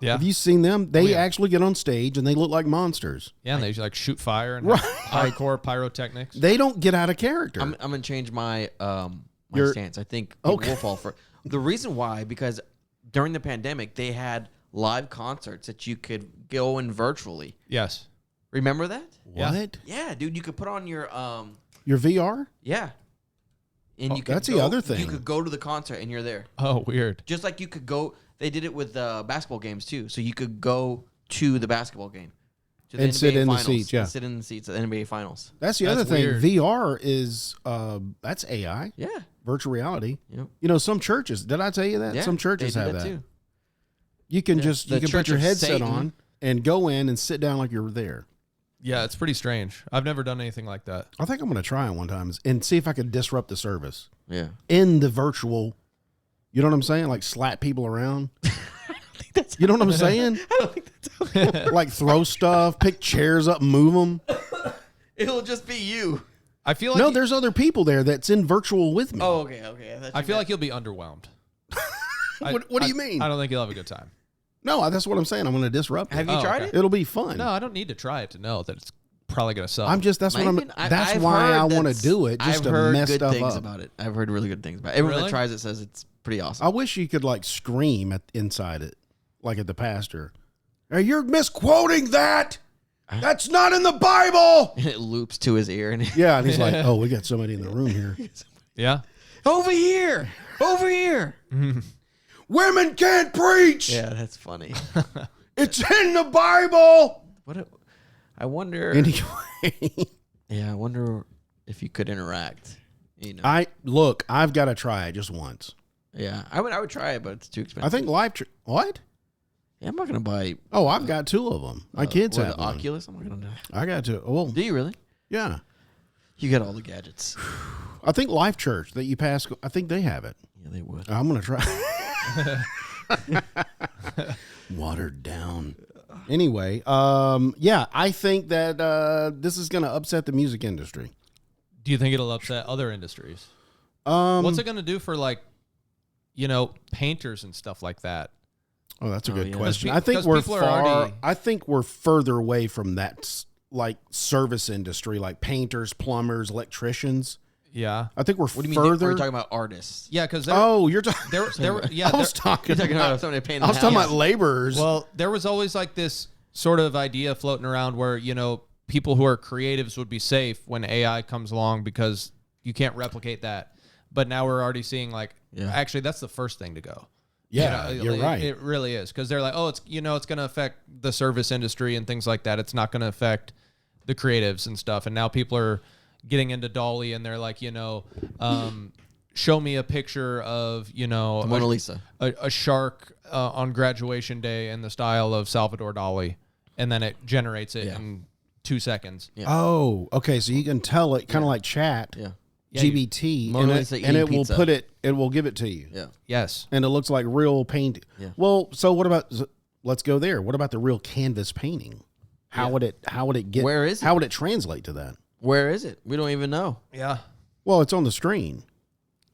Speaker 2: Yeah,
Speaker 1: Have you seen them? They
Speaker 2: yeah.
Speaker 1: actually get on stage and they look like monsters.
Speaker 2: yeah. And they like shoot fire and
Speaker 1: Right.
Speaker 2: have hardcore pyrotechnics.
Speaker 1: They don't get out of character.
Speaker 4: I'm gonna change my my
Speaker 1: You're-
Speaker 4: stance. I think people
Speaker 1: Okay.
Speaker 4: will fall for the reason why, because during the pandemic they had live concerts that you could go in virtually.
Speaker 2: Yes.
Speaker 4: Remember that?
Speaker 2: Yeah.
Speaker 1: What?
Speaker 4: Yeah, dude, you could put on your
Speaker 1: Your VR?
Speaker 4: yeah, and
Speaker 1: Oh,
Speaker 4: you could
Speaker 1: that's the
Speaker 4: go-
Speaker 1: other thing.
Speaker 4: You could go to the concert and you're there,
Speaker 2: Oh, weird.
Speaker 4: just like you could go. They did it with basketball games too, so you could go to the basketball game to the
Speaker 1: And sit
Speaker 4: NBA
Speaker 1: in the
Speaker 4: finals,
Speaker 1: seats, yeah.
Speaker 4: and sit in the seats at the NBA finals.
Speaker 1: That's the
Speaker 2: That's
Speaker 1: other thing.
Speaker 2: weird.
Speaker 1: VR is that's AI,
Speaker 4: Yeah,
Speaker 1: virtual reality.
Speaker 4: yep.
Speaker 1: Some churches. Did I tell you that?
Speaker 4: Yeah,
Speaker 1: Some churches
Speaker 4: they do
Speaker 1: have that.
Speaker 4: too.
Speaker 1: You can
Speaker 4: Yeah.
Speaker 1: just
Speaker 4: The
Speaker 1: you can
Speaker 4: Church
Speaker 1: put your
Speaker 4: of
Speaker 1: headset
Speaker 4: Satan.
Speaker 1: on and go in and sit down like you're there.
Speaker 2: Yeah, it's pretty strange. I've never done anything like that.
Speaker 1: I think I'm going to try it one time and see if I can disrupt the service
Speaker 4: Yeah.
Speaker 1: in the virtual. You know what I'm saying? Like slap people around. You know what I'm saying?
Speaker 4: I don't think that's
Speaker 1: Like throw stuff, pick chairs up, move them.
Speaker 4: It'll just be you.
Speaker 2: I feel like
Speaker 1: No, there's other people there that's in virtual with me.
Speaker 4: Oh, okay.
Speaker 2: I feel like you'll be underwhelmed.
Speaker 1: What do you mean?
Speaker 2: I don't think you'll have a good time.
Speaker 1: No, that's what I'm saying. I'm going to disrupt it.
Speaker 4: Have you
Speaker 2: Oh,
Speaker 4: tried
Speaker 2: okay.
Speaker 4: it?
Speaker 1: It'll be fun.
Speaker 2: No, I don't need to try it to know that it's probably gonna suck.
Speaker 1: That's what
Speaker 4: Maybe-
Speaker 1: that's
Speaker 4: I've
Speaker 1: why
Speaker 4: heard
Speaker 1: I want to
Speaker 4: that's-
Speaker 1: do it, just
Speaker 4: I've
Speaker 1: to
Speaker 4: heard
Speaker 1: mess
Speaker 4: good
Speaker 1: stuff
Speaker 4: things
Speaker 1: up.
Speaker 4: about it. I've heard really good things about it. Everyone
Speaker 2: Really?
Speaker 4: that tries it says it's pretty awesome.
Speaker 1: I wish you could like scream inside it, like at the pastor. Hey, you're misquoting that. That's not in the Bible.
Speaker 4: And it loops to his ear, and
Speaker 1: Yeah, and he's like, "Oh, we got somebody in the room here.
Speaker 2: yeah.
Speaker 4: over here, over here.
Speaker 1: Women can't preach.
Speaker 4: Yeah, that's funny.
Speaker 1: It's in the Bible."
Speaker 4: I wonder.
Speaker 1: Anyway,
Speaker 4: Yeah, I wonder if you could interact. You know.
Speaker 1: I've got to try it just once.
Speaker 4: Yeah, I would try it, but it's too expensive.
Speaker 1: I think what?
Speaker 4: Yeah, I'm not gonna buy.
Speaker 1: Oh, I've got 2 of them. My kids
Speaker 4: what,
Speaker 1: have
Speaker 4: the
Speaker 1: one.
Speaker 4: Oculus. I'm not gonna do.
Speaker 1: I got 2. Well,
Speaker 4: Do you really?
Speaker 1: yeah.
Speaker 4: You got all the gadgets.
Speaker 1: I think Life Church that you pass. I think they have it.
Speaker 4: Yeah, they would.
Speaker 1: I'm gonna try. Watered down. Anyway, yeah, I think that this is gonna upset the music industry.
Speaker 2: Do you think it'll upset other industries?
Speaker 1: Um,
Speaker 2: What's it gonna do for like, painters and stuff like that?
Speaker 1: Oh, that's a good
Speaker 4: yeah.
Speaker 1: question.
Speaker 2: Because
Speaker 1: I think we're
Speaker 2: people are
Speaker 1: far.
Speaker 2: already-
Speaker 1: I think we're further away from that like service industry, like painters, plumbers, electricians.
Speaker 2: Yeah.
Speaker 1: I think we're
Speaker 4: What do you mean?
Speaker 1: further.
Speaker 4: Are you talking about artists?
Speaker 2: Yeah, because
Speaker 1: Oh, you're talking.
Speaker 2: yeah,
Speaker 1: I was talking.
Speaker 4: You're talking
Speaker 1: about,
Speaker 4: about somebody painting.
Speaker 1: I was
Speaker 4: the
Speaker 1: talking
Speaker 4: house.
Speaker 1: about laborers.
Speaker 2: well, there was always like this sort of idea floating around where, people who are creatives would be safe when AI comes along because you can't replicate that. But now we're already seeing like,
Speaker 4: Yeah.
Speaker 2: actually, that's the first thing to go.
Speaker 1: yeah, you're right.
Speaker 2: It really is, because they're like, oh, it's it's going to affect the service industry and things like that. It's not going to affect the creatives and stuff. And now people are getting into Dolly, and they're like, show me a picture of
Speaker 4: The Mona Lisa.
Speaker 2: a shark on graduation day in the style of Salvador Dali, and then it generates it
Speaker 4: Yeah.
Speaker 2: in 2 seconds.
Speaker 4: Yeah.
Speaker 1: Oh, okay. So you can tell it kind of like chat.
Speaker 4: Yeah.
Speaker 1: GBT,
Speaker 4: Mona
Speaker 1: and
Speaker 4: Lisa
Speaker 1: it
Speaker 4: eating
Speaker 1: will
Speaker 4: pizza.
Speaker 1: put it. It will give it to you.
Speaker 4: Yeah.
Speaker 2: Yes.
Speaker 1: And it looks like real paint.
Speaker 4: Yeah.
Speaker 1: Well, so what about? Let's go there. What about the real canvas painting? How would it? How would it get?
Speaker 4: Where is it?
Speaker 1: How would it translate to that?
Speaker 4: Where is it? We don't even know.
Speaker 2: Yeah.
Speaker 1: Well, it's on the screen.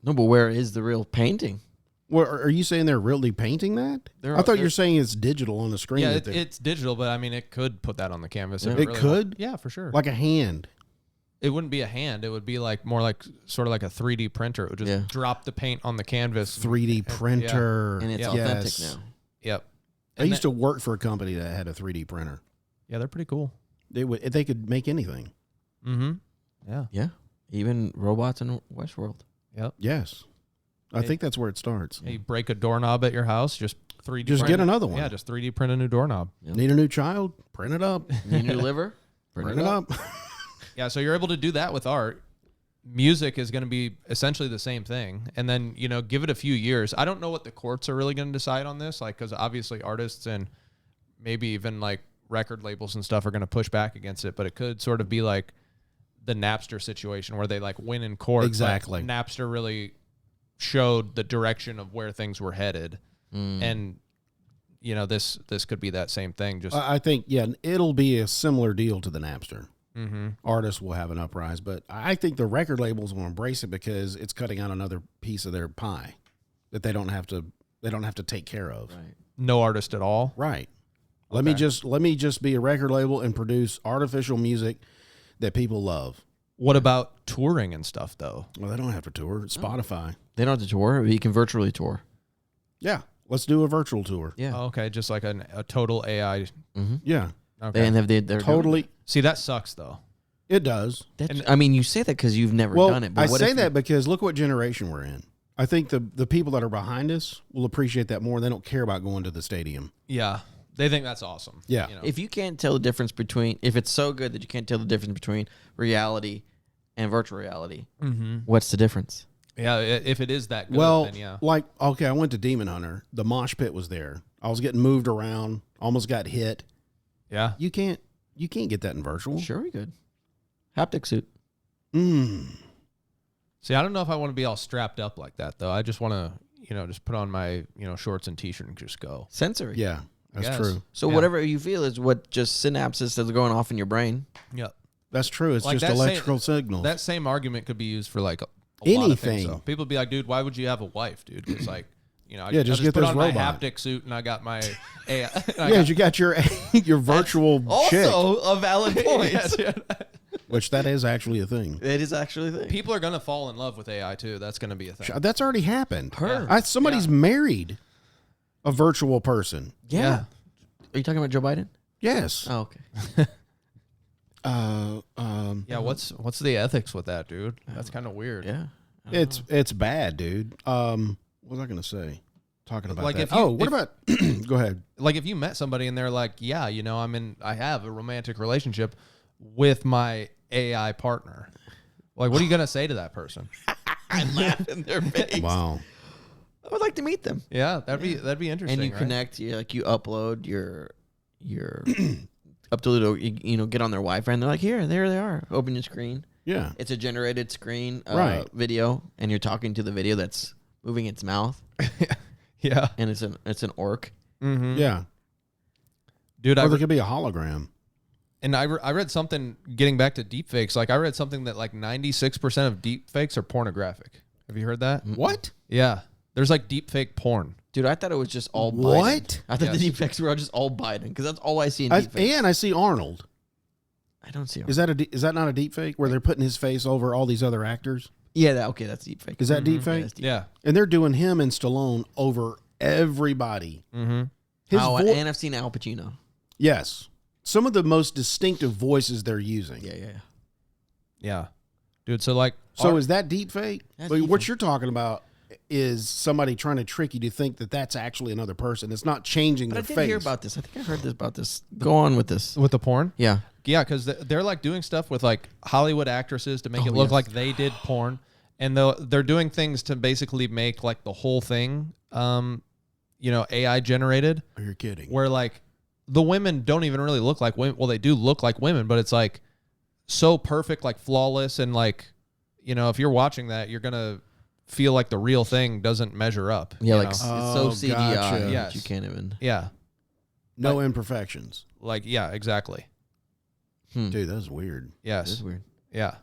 Speaker 4: No, but where is the real painting?
Speaker 1: Well, are you saying they're really painting that?
Speaker 4: They're-
Speaker 1: I thought you
Speaker 4: they're-
Speaker 1: were saying it's digital on the screen.
Speaker 2: Yeah,
Speaker 1: that they're-
Speaker 2: it's digital, but I mean, it could put that on the canvas. if
Speaker 1: It
Speaker 2: really
Speaker 1: could?
Speaker 2: want- Yeah, for sure.
Speaker 1: like a hand.
Speaker 2: It wouldn't be a hand. It would be like more like sort of like a 3D printer. It would just
Speaker 4: Yeah.
Speaker 2: drop the paint on the canvas.
Speaker 1: 3D printer.
Speaker 4: And it's
Speaker 2: Yeah.
Speaker 4: authentic
Speaker 1: Yes.
Speaker 4: now.
Speaker 2: Yep.
Speaker 1: I used to work for a company that had a 3D printer.
Speaker 2: Yeah, they're pretty cool.
Speaker 1: They could make anything.
Speaker 2: Mm-hmm. Yeah.
Speaker 4: Yeah. Even robots in Westworld.
Speaker 2: Yep.
Speaker 1: Yes. I
Speaker 2: Hey.
Speaker 1: think that's where it starts.
Speaker 2: Hey, you break a doorknob at your house, just 3D.
Speaker 1: Just
Speaker 2: print
Speaker 1: get another one.
Speaker 2: Yeah, just 3D print a new doorknob.
Speaker 4: Yep.
Speaker 1: Need a new child? Print it up.
Speaker 4: Need a new liver?
Speaker 1: Print it up.
Speaker 2: Yeah, so you're able to do that with art. Music is going to be essentially the same thing. And then, give it a few years. I don't know what the courts are really going to decide on this, like, because obviously artists and maybe even like record labels and stuff are going to push back against it. But it could sort of be like the Napster situation where they like win in court. but
Speaker 1: Exactly.
Speaker 2: Napster really showed the direction of where things were headed. And, this could be that same thing. Just
Speaker 1: I think, yeah, it'll be a similar deal to the Napster.
Speaker 2: mm-hmm.
Speaker 1: Artists will have an uprise, but I think the record labels will embrace it because it's cutting out another piece of their pie that they don't have to take care of.
Speaker 4: Right.
Speaker 2: No artist at all.
Speaker 1: Right. Let me just be a record label and produce artificial music that people love.
Speaker 2: What about touring and stuff, though?
Speaker 1: Well, they don't have to tour. It's Spotify.
Speaker 4: They don't have to tour. You can virtually tour.
Speaker 1: Yeah. Let's do a virtual tour.
Speaker 4: Yeah.
Speaker 2: Oh, okay, just like a total AI.
Speaker 4: Mm-hmm.
Speaker 1: Yeah.
Speaker 2: Okay.
Speaker 4: And they're
Speaker 1: Totally.
Speaker 2: See, that sucks, though.
Speaker 1: It does.
Speaker 4: I mean, you say that because you've never
Speaker 1: Well,
Speaker 4: done it. But
Speaker 1: I
Speaker 4: what
Speaker 1: say
Speaker 4: if
Speaker 1: that because look what generation we're in. I think the people that are behind us will appreciate that more. They don't care about going to the stadium.
Speaker 2: Yeah, they think that's awesome.
Speaker 1: Yeah.
Speaker 4: if you can't tell the difference between, if it's so good that you can't tell the difference between reality and virtual reality, what's the difference?
Speaker 2: Yeah, if it is that good,
Speaker 1: Well,
Speaker 2: then yeah.
Speaker 1: like, okay, I went to Demon Hunter. The mosh pit was there. I was getting moved around, almost got hit.
Speaker 2: Yeah.
Speaker 1: You can't get that in virtual.
Speaker 4: Sure, we could. Haptic suit.
Speaker 2: See, I don't know if I want to be all strapped up like that, though. I just want to, just put on my, shorts and t-shirt and just go.
Speaker 4: Sensory.
Speaker 1: Yeah, that's
Speaker 2: Guess.
Speaker 1: true.
Speaker 4: So
Speaker 2: Yeah.
Speaker 4: whatever you feel is what just synapses that's going off in your brain.
Speaker 2: Yep.
Speaker 1: That's true. It's
Speaker 2: Like
Speaker 1: just
Speaker 2: that same-
Speaker 1: electrical signals.
Speaker 2: That same argument could be used for like a lot of things,
Speaker 1: Anything.
Speaker 2: though. People be like, dude, why would you have a wife, dude? Because like I
Speaker 1: Yeah, just get
Speaker 2: put
Speaker 1: this
Speaker 2: on
Speaker 1: robot.
Speaker 2: my haptic suit and I got my AI.
Speaker 1: You got your virtual chick,
Speaker 4: Also a valid point.
Speaker 2: Yeah, dude.
Speaker 1: which that is actually a thing.
Speaker 4: It is actually a thing.
Speaker 2: People are gonna fall in love with AI too. That's gonna be a thing.
Speaker 1: That's already happened.
Speaker 4: Her.
Speaker 1: Somebody's married a virtual person.
Speaker 4: Yeah. Are you talking about Joe Biden?
Speaker 1: Yes.
Speaker 4: Oh, okay.
Speaker 2: Yeah, what's the ethics with that, dude? That's kind of weird.
Speaker 4: Yeah.
Speaker 1: It's bad, dude. What was I gonna say? Talking about
Speaker 2: Like
Speaker 1: that.
Speaker 2: if you-
Speaker 1: What about? Go ahead.
Speaker 2: Like if you met somebody and they're like, yeah, I have a romantic relationship with my AI partner. Like, what are you gonna say to that person?
Speaker 4: I laugh in their face.
Speaker 1: Wow.
Speaker 4: I would like to meet them.
Speaker 2: Yeah, that'd be interesting.
Speaker 4: And you
Speaker 2: right?
Speaker 4: connect. You upload your upload. Get on their Wi-Fi, and they're like, here, there they are. Open your screen.
Speaker 1: Yeah.
Speaker 4: It's a generated screen,
Speaker 1: Right.
Speaker 4: video, and you're talking to the video that's moving its mouth,
Speaker 2: Yeah,
Speaker 4: and it's an orc.
Speaker 2: mm-hmm.
Speaker 1: Yeah.
Speaker 2: Dude.
Speaker 1: Or there could be a hologram.
Speaker 2: And I read something getting back to deepfakes. Like I read something that like 96% of deepfakes are pornographic. Have you heard that?
Speaker 1: What?
Speaker 2: Yeah, there's like deepfake porn.
Speaker 4: Dude, I thought it was just all Biden.
Speaker 1: What?
Speaker 4: I thought
Speaker 2: Yes.
Speaker 4: the deepfakes were just all Biden because that's all I see in deepfakes.
Speaker 1: And I see Arnold.
Speaker 4: I don't see.
Speaker 1: Is that not a deep fake where they're putting his face over all these other actors?
Speaker 4: Yeah, that's deepfake.
Speaker 1: Is that deep fake?
Speaker 4: that's deep.
Speaker 2: Yeah.
Speaker 1: And they're doing him and Stallone over everybody.
Speaker 2: Mm-hmm.
Speaker 1: His
Speaker 4: And I've seen Al Pacino.
Speaker 1: yes. Some of the most distinctive voices they're using.
Speaker 4: Yeah.
Speaker 2: Yeah. Dude, so like
Speaker 1: So is that deep fake?
Speaker 4: That's
Speaker 1: But
Speaker 4: deep
Speaker 1: what
Speaker 4: fake.
Speaker 1: you're talking about is somebody trying to trick you to think that that's actually another person. It's not changing
Speaker 4: But I
Speaker 1: their
Speaker 4: did
Speaker 1: face.
Speaker 4: hear about this. I think I heard about this. Go on with this.
Speaker 2: with the porn?
Speaker 4: Yeah.
Speaker 2: Yeah, because they're like doing stuff with like Hollywood actresses to make
Speaker 4: Oh,
Speaker 2: it look
Speaker 4: yes.
Speaker 2: like they did porn, and they're doing things to basically make like the whole thing, AI generated,
Speaker 1: Oh, you're kidding.
Speaker 2: where like the women don't even really look like women. Well, they do look like women, but it's like so perfect, like flawless, and like if you're watching that, you're gonna feel like the real thing doesn't measure up.
Speaker 4: Yeah,
Speaker 2: you
Speaker 4: like
Speaker 2: know?
Speaker 4: it's
Speaker 1: Oh,
Speaker 4: so CGI.
Speaker 1: gotcha.
Speaker 4: that
Speaker 2: Yes.
Speaker 4: You can't even.
Speaker 2: Yeah,
Speaker 1: No imperfections.
Speaker 2: like yeah, exactly.
Speaker 1: Dude, that's weird.
Speaker 2: Yes,
Speaker 4: This is weird.
Speaker 2: yeah,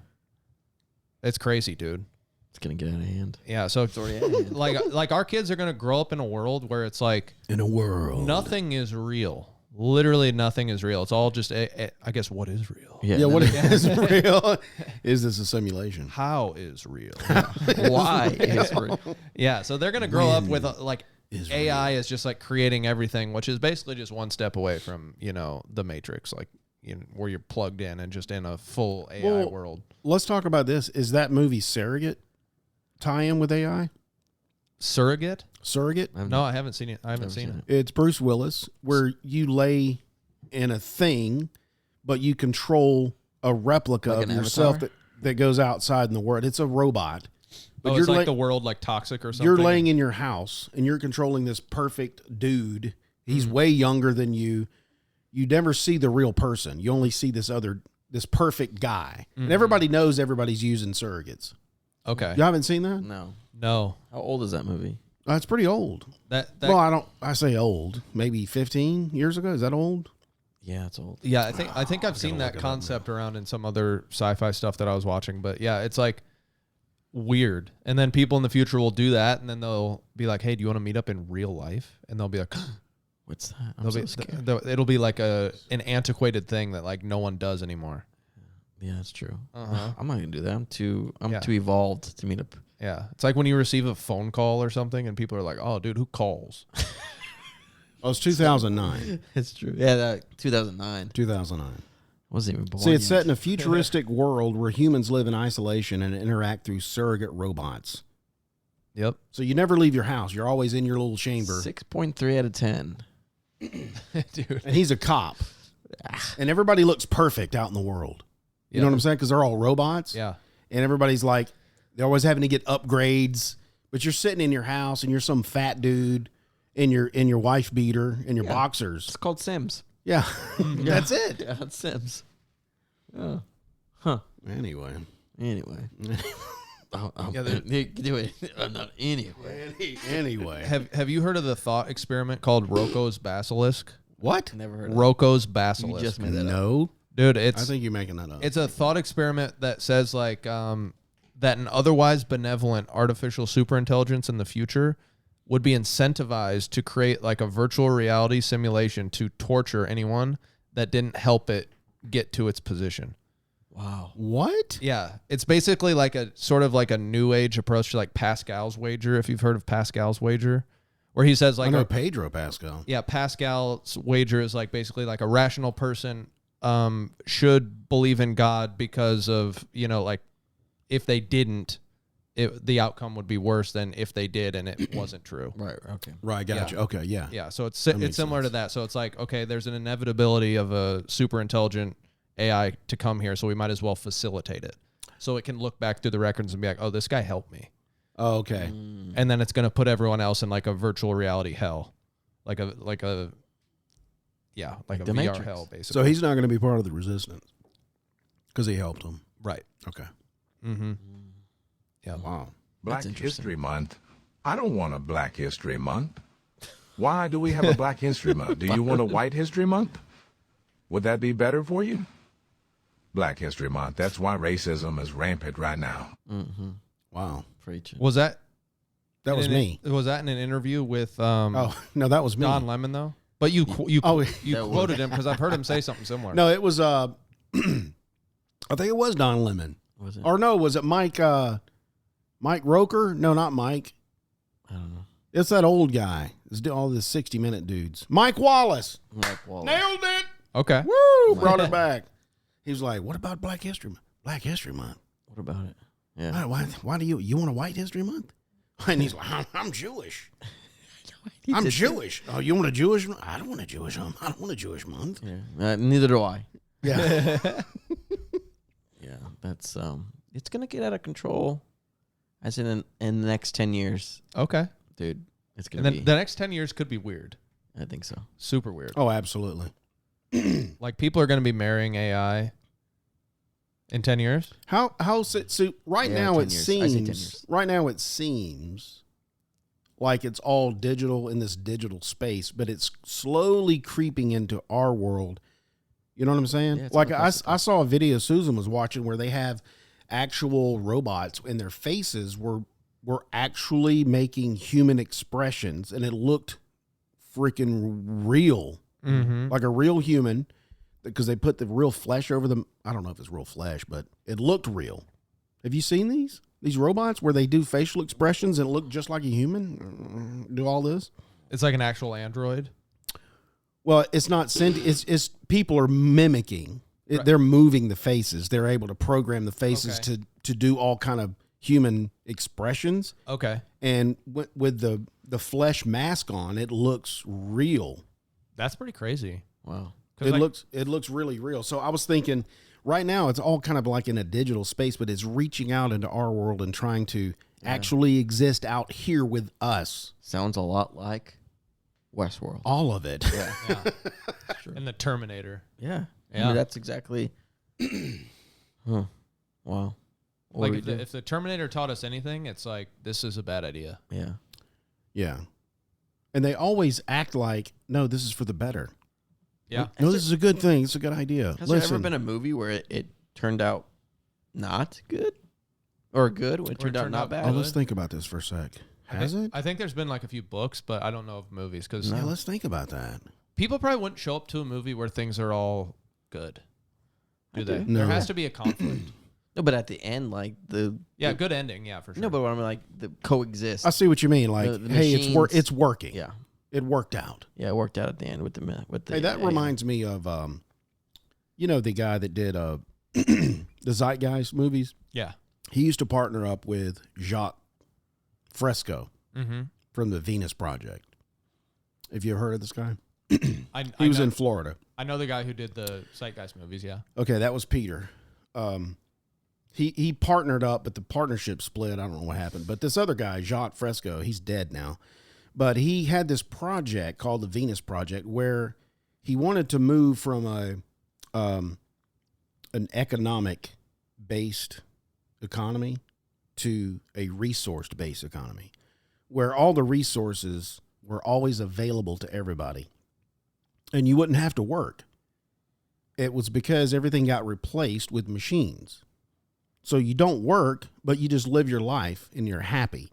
Speaker 2: it's crazy, dude.
Speaker 4: It's gonna get out of hand.
Speaker 2: Yeah, so
Speaker 4: It's already out of hand.
Speaker 2: like our kids are gonna grow up in a world where it's like
Speaker 1: In a world.
Speaker 2: nothing is real. Literally nothing is real. It's all just I guess what is real.
Speaker 1: Yeah, what is real? Is this a simulation?
Speaker 2: How is real?
Speaker 4: Why is real?
Speaker 2: Yeah, so they're gonna grow up with like
Speaker 1: is
Speaker 2: AI is just like creating everything, which is basically just one step away from the Matrix, like where you're plugged in and just in a full AI world.
Speaker 1: Let's talk about this. Is that movie Surrogate tie-in with AI?
Speaker 2: Surrogate?
Speaker 1: Surrogate?
Speaker 2: No, I haven't seen it. I haven't seen it.
Speaker 1: It's Bruce Willis, where you lay in a thing, but you control a replica
Speaker 4: Like
Speaker 1: of
Speaker 4: an
Speaker 1: yourself
Speaker 4: avatar?
Speaker 1: that goes outside in the world. It's a robot. But
Speaker 2: It's like
Speaker 1: lay-
Speaker 2: the world like toxic or something.
Speaker 1: you're laying in your house and you're controlling this perfect dude. He's way younger than you. You never see the real person. You only see this perfect guy. And everybody knows everybody's using surrogates.
Speaker 2: Okay.
Speaker 1: You haven't seen that?
Speaker 4: No.
Speaker 2: No.
Speaker 4: How old is that movie?
Speaker 1: It's pretty old.
Speaker 2: That
Speaker 1: Well, I say old. Maybe 15 years ago. Is that old?
Speaker 4: Yeah, it's old.
Speaker 2: Yeah, I think I've seen that concept around in some other sci-fi stuff that I was watching, but yeah, it's like weird. And then people in the future will do that, and then they'll be like, "Hey, do you want to meet up in real life?" And they'll be like,
Speaker 4: What's that? I'm so scared.
Speaker 2: "It'll be like an antiquated thing that like no one does anymore."
Speaker 4: Yeah, that's true.
Speaker 2: Uh-huh.
Speaker 4: I'm not gonna do that. I'm too
Speaker 2: Yeah.
Speaker 4: too evolved to meet up.
Speaker 2: Yeah, it's like when you receive a phone call or something, and people are like, "Oh, dude, who calls?"
Speaker 1: Oh, it's 2009.
Speaker 4: It's true. Yeah, that 2009.
Speaker 1: 2009.
Speaker 4: Wasn't even born.
Speaker 1: See, it's
Speaker 4: yet.
Speaker 1: set in a futuristic world where humans live in isolation and interact through surrogate robots.
Speaker 2: Yep.
Speaker 1: So you never leave your house. You're always in your little chamber.
Speaker 4: 6.3 out of 10.
Speaker 2: Dude.
Speaker 1: And he's a cop. And everybody looks perfect out in the world. You
Speaker 2: Yeah.
Speaker 1: know what I'm saying? Because they're all robots.
Speaker 2: Yeah.
Speaker 1: And everybody's like, they're always having to get upgrades. But you're sitting in your house and you're some fat dude in your wife beater and your boxers.
Speaker 4: It's called Sims.
Speaker 1: Yeah. That's it.
Speaker 4: Yeah, it's Sims. Yeah.
Speaker 1: Anyway.
Speaker 4: Anyway.
Speaker 2: Yeah,
Speaker 4: do it. Not anyway.
Speaker 1: Anyway.
Speaker 2: Have you heard of the thought experiment called Rocco's Basilisk?
Speaker 1: What?
Speaker 4: Never heard of
Speaker 2: Rocco's
Speaker 4: it. You
Speaker 2: Basilisk.
Speaker 4: just made that up.
Speaker 1: No.
Speaker 2: Dude,
Speaker 1: I
Speaker 2: it's
Speaker 1: think you're making that up.
Speaker 2: it's a thought experiment that says like that an otherwise benevolent artificial superintelligence in the future would be incentivized to create like a virtual reality simulation to torture anyone that didn't help it get to its position.
Speaker 4: Wow.
Speaker 1: What?
Speaker 2: Yeah, it's basically like a sort of like a new age approach to like Pascal's wager, if you've heard of Pascal's wager, where he says like
Speaker 1: I know Pedro Pascal.
Speaker 2: yeah, Pascal's wager is like basically like a rational person should believe in God because of, like if they didn't, the outcome would be worse than if they did and it wasn't true.
Speaker 4: Right. Okay.
Speaker 1: Right, gotcha.
Speaker 2: Yeah.
Speaker 1: Okay, yeah.
Speaker 2: Yeah, so it's
Speaker 1: makes
Speaker 2: similar to
Speaker 1: sense.
Speaker 2: that. So it's like, okay, there's an inevitability of a super intelligent AI to come here, so we might as well facilitate it. So it can look back through the records and be like, oh, this guy helped me.
Speaker 1: Oh, okay.
Speaker 2: And then it's going to put everyone else in like a virtual reality hell. Like a VR
Speaker 4: the Matrix.
Speaker 2: hell, basically.
Speaker 1: So he's not going to be part of the resistance because he helped him.
Speaker 2: right.
Speaker 1: Okay.
Speaker 2: Mm-hmm. Yeah.
Speaker 1: Wow.
Speaker 6: Black
Speaker 4: interesting.
Speaker 6: History Month. I don't want a Black History Month. Why do we have a Black History Month? Do you want a White History Month? Would that be better for you? Black History Month. That's why racism is rampant right now.
Speaker 4: Mm-hmm.
Speaker 1: Wow.
Speaker 4: Preaching.
Speaker 2: Was that
Speaker 1: That was me.
Speaker 2: Was that in an interview with
Speaker 1: Oh, no, that was me.
Speaker 2: Don Lemon though? But you
Speaker 1: Oh,
Speaker 2: quoted him because I've heard him say something similar.
Speaker 1: No, it was I think it was Don Lemon.
Speaker 4: Was it?
Speaker 1: Or no, was it Mike Roker? No, not Mike.
Speaker 4: I don't know.
Speaker 1: It's that old guy. It's all the 60-minute dudes. Mike Wallace.
Speaker 4: Like Wallace.
Speaker 1: Nailed it.
Speaker 2: Okay.
Speaker 1: Woo! Brought it back. He was like, "What about Black History Month? Black History Month?
Speaker 4: What about it? Yeah.
Speaker 1: Why do you want a White History Month?" And he's like, "I'm Jewish.
Speaker 4: He
Speaker 1: I'm
Speaker 4: did
Speaker 1: Jewish. Oh, you want a Jewish? I don't want a Jewish. I don't want a Jewish month.
Speaker 4: Yeah. Neither do I.
Speaker 1: Yeah.
Speaker 4: Yeah. That's it's gonna get out of control. I said in the next 10 years,
Speaker 2: Okay.
Speaker 4: dude. It's
Speaker 2: And
Speaker 4: gonna
Speaker 2: then
Speaker 4: be.
Speaker 2: the next 10 years could be weird.
Speaker 4: I think so.
Speaker 2: Super weird.
Speaker 1: Oh, absolutely.
Speaker 2: Like people are going to be marrying AI in 10 years.
Speaker 1: How's it? So right
Speaker 4: Yeah,
Speaker 1: now
Speaker 4: 10
Speaker 1: it
Speaker 4: years. I say 10
Speaker 1: seems.
Speaker 4: years.
Speaker 1: Right now it seems like it's all digital in this digital space, but it's slowly creeping into our world. You know what I'm saying?
Speaker 4: Yeah, it's
Speaker 1: Like
Speaker 4: on the
Speaker 1: I
Speaker 4: precipice.
Speaker 1: saw a video Susan was watching where they have actual robots and their faces were actually making human expressions, and it looked freaking real, like a real human, because they put the real flesh over them. I don't know if it's real flesh, but it looked real. Have you seen these robots where they do facial expressions and look just like a human? Do all this?
Speaker 2: It's like an actual android.
Speaker 1: Well, it's not it's people are mimicking.
Speaker 2: Right.
Speaker 1: They're moving the faces. They're able to program the faces
Speaker 2: Okay.
Speaker 1: to do all kind of human expressions.
Speaker 2: Okay.
Speaker 1: And with the flesh mask on, it looks real.
Speaker 2: That's pretty crazy.
Speaker 4: Wow.
Speaker 2: 'Cause
Speaker 1: It looks really real. So I was thinking, right now it's all kind of like in a digital space, but it's reaching out into our world and trying to actually exist out here with us.
Speaker 4: Sounds a lot like Westworld.
Speaker 1: All of it.
Speaker 4: Yeah.
Speaker 2: yeah. And the Terminator.
Speaker 4: Yeah. I
Speaker 2: Yeah.
Speaker 4: mean, that's exactly. Huh. Wow. What
Speaker 2: Like
Speaker 4: do we
Speaker 2: if
Speaker 4: do?
Speaker 2: if the Terminator taught us anything, it's like this is a bad idea.
Speaker 4: Yeah.
Speaker 1: Yeah. And they always act like, no, this is for the better.
Speaker 2: Yeah.
Speaker 1: No, this is a good thing. It's a good idea.
Speaker 4: Has there ever been a movie where it turned out not good, or good when it turned out not bad?
Speaker 1: Oh, let's think about this for a sec. Has it?
Speaker 2: I think there's been like a few books, but I don't know of movies because
Speaker 1: Yeah, let's think about that.
Speaker 2: people probably wouldn't show up to a movie where things are all good. Do they?
Speaker 1: No.
Speaker 2: There has to be a conflict.
Speaker 4: No, but at the end, like
Speaker 2: Yeah, good ending. Yeah, for sure.
Speaker 4: no, but what I mean, like the coexist.
Speaker 1: I see what you mean. Like,
Speaker 4: The
Speaker 1: hey,
Speaker 4: machines-
Speaker 1: it's working.
Speaker 4: Yeah.
Speaker 1: It worked out.
Speaker 4: Yeah, it worked out at the end with the
Speaker 1: Hey, that
Speaker 4: AI.
Speaker 1: reminds me of, the guy that did the Zeitgeist movies.
Speaker 2: Yeah.
Speaker 1: He used to partner up with Jacques Fresco
Speaker 2: Mm-hmm.
Speaker 1: from the Venus Project. Have you ever heard of this guy?
Speaker 2: I
Speaker 1: He was
Speaker 2: know,
Speaker 1: in Florida.
Speaker 2: I know the guy who did the Zeitgeist movies. Yeah.
Speaker 1: Okay, that was Peter. He partnered up, but the partnership split. I don't know what happened. But this other guy, Jacques Fresco, he's dead now. But he had this project called the Venus Project where he wanted to move from an economic based economy to a resource based economy where all the resources were always available to everybody and you wouldn't have to work. It was because everything got replaced with machines. So you don't work, but you just live your life and you're happy.